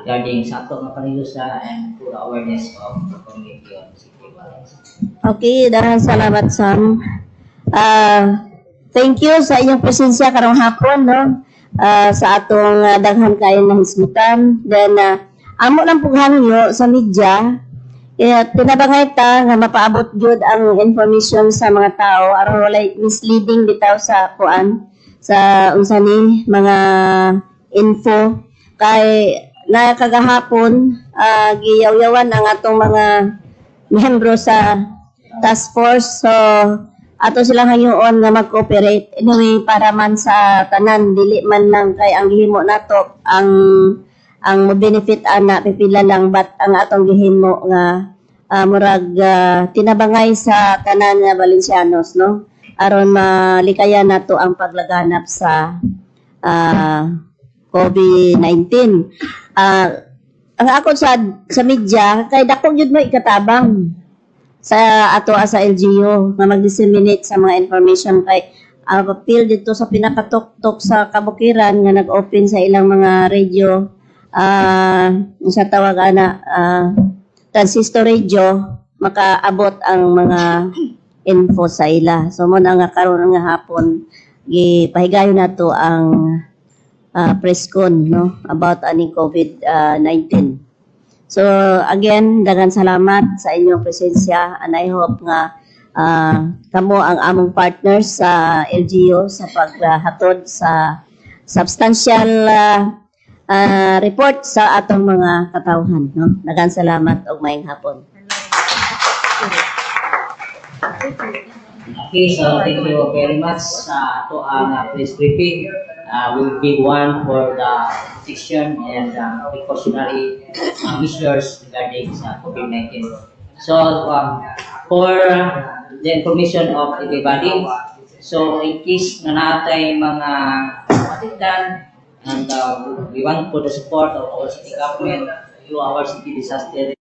regarding sa ato nga panilusa and for the awareness of the community on City of Valencia. Okay, daghang salamat Sam. Thank you sa inyong presensya karong hapon, no? Sa atong daghan kayo na hisgutan. Then amo lang pug hangyo sa media tinabangay ta nga mapaabot gyud ang information sa mga tao aron walay misleading bitaw sa kuan sa unsa ni mga info kay na kagahapon giyaw-yawan ang atong mga miyembro sa task force, so ato silang hayoon nga mag-cooperate anyway para man sa tanan, dili man lang kay ang gihimo nato ang mo-benefit ana pipila lang, but ang atong gihimo nga murag tinabangay sa tanan nga Valencianos, no, aron malikayan nato ang paglaganap sa COVID-19. Ang ako sa media kay dako gyud mo ikatabang sa ato sa LGU na mag-disseminate sa mga information kay appeal dito sa pinakatuktok sa kabukiran nga nag-open sa ilang mga radio sa tawag ana transistor radio, makaabot ang mga info sa ila. So mo na nga karon nga hapon gipahigayon nato ang press con, no, about ani COVID-19. So again, daghang salamat sa inyong presensya, and I hope nga kamo ang among partners sa LGU sa paghatod sa substantial report sa atong mga katawhan, no. Daghang salamat og maayong hapon. Okay, so thank you very much sa ato ang press briefing. Will be one for the protection and precautionary measures regarding sa COVID-19. So for the information of everybody, so in case na natay mga matitan, and we want for the support of our city government to our city disaster